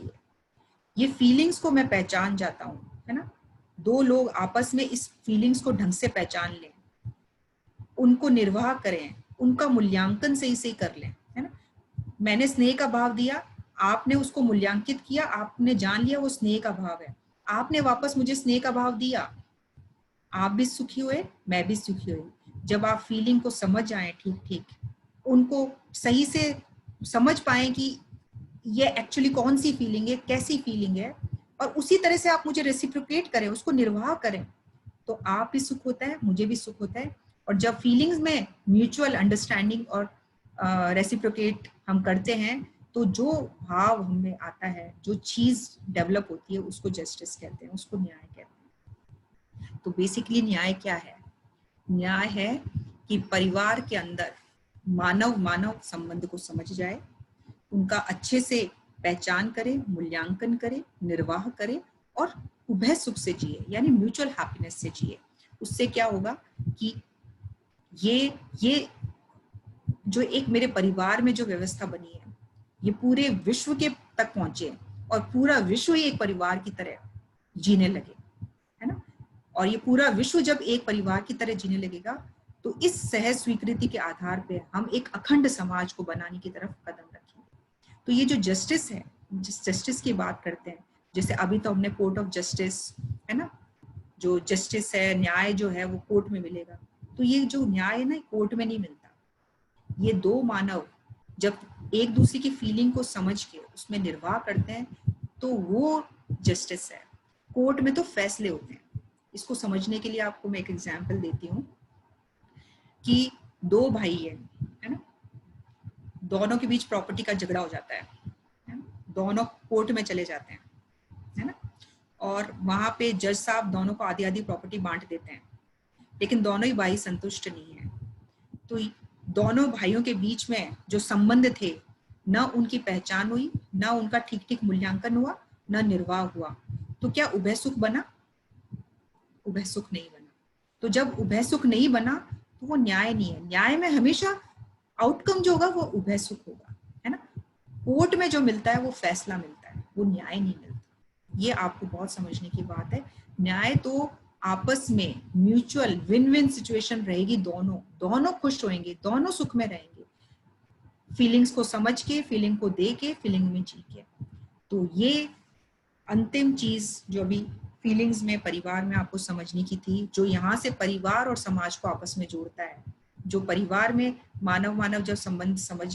ये फीलिंग्स को मैं पहचान जाता हूँ, है ना। 2 लोग आपस में इस फीलिंग्स को ढंग से पहचान लें, उनको निर्वाह करें, उनका मूल्यांकन सही से कर लें, है ना। मैंने स्नेह का भाव दिया, आपने उसको मूल्यांकित किया, आपने जान लिया वो स्नेह का भाव है, आपने वापस मुझे स्नेह का भाव दिया, आप भी सुखी हुए, मैं भी सुखी हुई। जब आप फीलिंग को समझ आए ठीक ठीक, उनको सही से समझ पाए कि ये एक्चुअली कौन सी फीलिंग है, कैसी फीलिंग है, और उसी तरह से आप मुझे रेसिप्रोकेट करें, उसको निर्वाह करें, तो आप भी सुख होता है, मुझे भी सुख होता है। और जब फीलिंग्स में म्यूचुअल अंडरस्टैंडिंग और रेसिप्रोकेट हम करते हैं, तो जो भाव हमें आता है, जो चीज डेवलप होती है, उसको जस्टिस कहते हैं, उसको न्याय कहते हैं। तो बेसिकली न्याय क्या है? न्याय है कि परिवार के अंदर मानव संबंध को समझ जाए, उनका अच्छे से पहचान करे, मूल्यांकन करे, निर्वाह करे और उभय सुख से जिए, यानी म्यूचुअल हैप्पीनेस से जिए। उससे क्या होगा कि ये जो एक मेरे परिवार में जो व्यवस्था बनी है, ये पूरे विश्व के तक पहुंचे और पूरा विश्व ही एक परिवार की तरह जीने लगे, है ना। और ये पूरा विश्व जब एक परिवार की तरह जीने लगेगा, तो इस सहज स्वीकृति के आधार पे हम एक अखंड समाज को बनाने की तरफ कदम रखेंगे। तो ये जो जस्टिस है, जिस जस्टिस की बात करते हैं, जैसे अभी तो हमने कोर्ट ऑफ जस्टिस, है ना, जो जस्टिस है, न्याय जो है वो कोर्ट में मिलेगा। तो ये जो न्याय है ना, कोर्ट में नहीं मिलता। ये 2 मानव जब एक दूसरे की फीलिंग को समझ के उसमें निर्वाह करते हैं, तो वो जस्टिस है। कोर्ट में तो फैसले होते हैं। इसको समझने के लिए आपको मैं एक एग्जांपल देती हूँ कि 2 भाई है ना, दोनों के बीच प्रॉपर्टी का झगड़ा हो जाता है ना? दोनों कोर्ट में चले जाते हैं, है ना, और वहां पे जज साहब दोनों को आधी आधी प्रॉपर्टी बांट देते हैं, लेकिन दोनों ही भाई संतुष्ट नहीं है। तो दोनों भाइयों के बीच में जो संबंध थे, न उनकी पहचान हुई, न उनका ठीक ठीक मूल्यांकन हुआ, न निर्वाह हुआ। तो क्या उभय सुख बना? उभय सुख नहीं बना। तो जब उभय सुख नहीं बना, तो वो न्याय नहीं है। न्याय में हमेशा आउटकम जो होगा वो उभय सुख होगा, है ना। कोर्ट में जो मिलता है वो फैसला मिलता है, वो न्याय नहीं मिलता। ये आपको बहुत समझने की बात है। न्याय तो आपस में म्यूचुअल विन विन सिचुएशन रहेगी, दोनों खुश होंगे, दोनों सुख में रहेंगे, फीलिंग्स को समझ के, फीलिंग को दे के, फीलिंग में जी के। तो ये अंतिम चीज जो अभी फीलिंग्स में परिवार में आपको समझने की थी, जो यहाँ से परिवार और समाज को आपस में जोड़ता है, जो परिवार में मानव जब संबंध समझ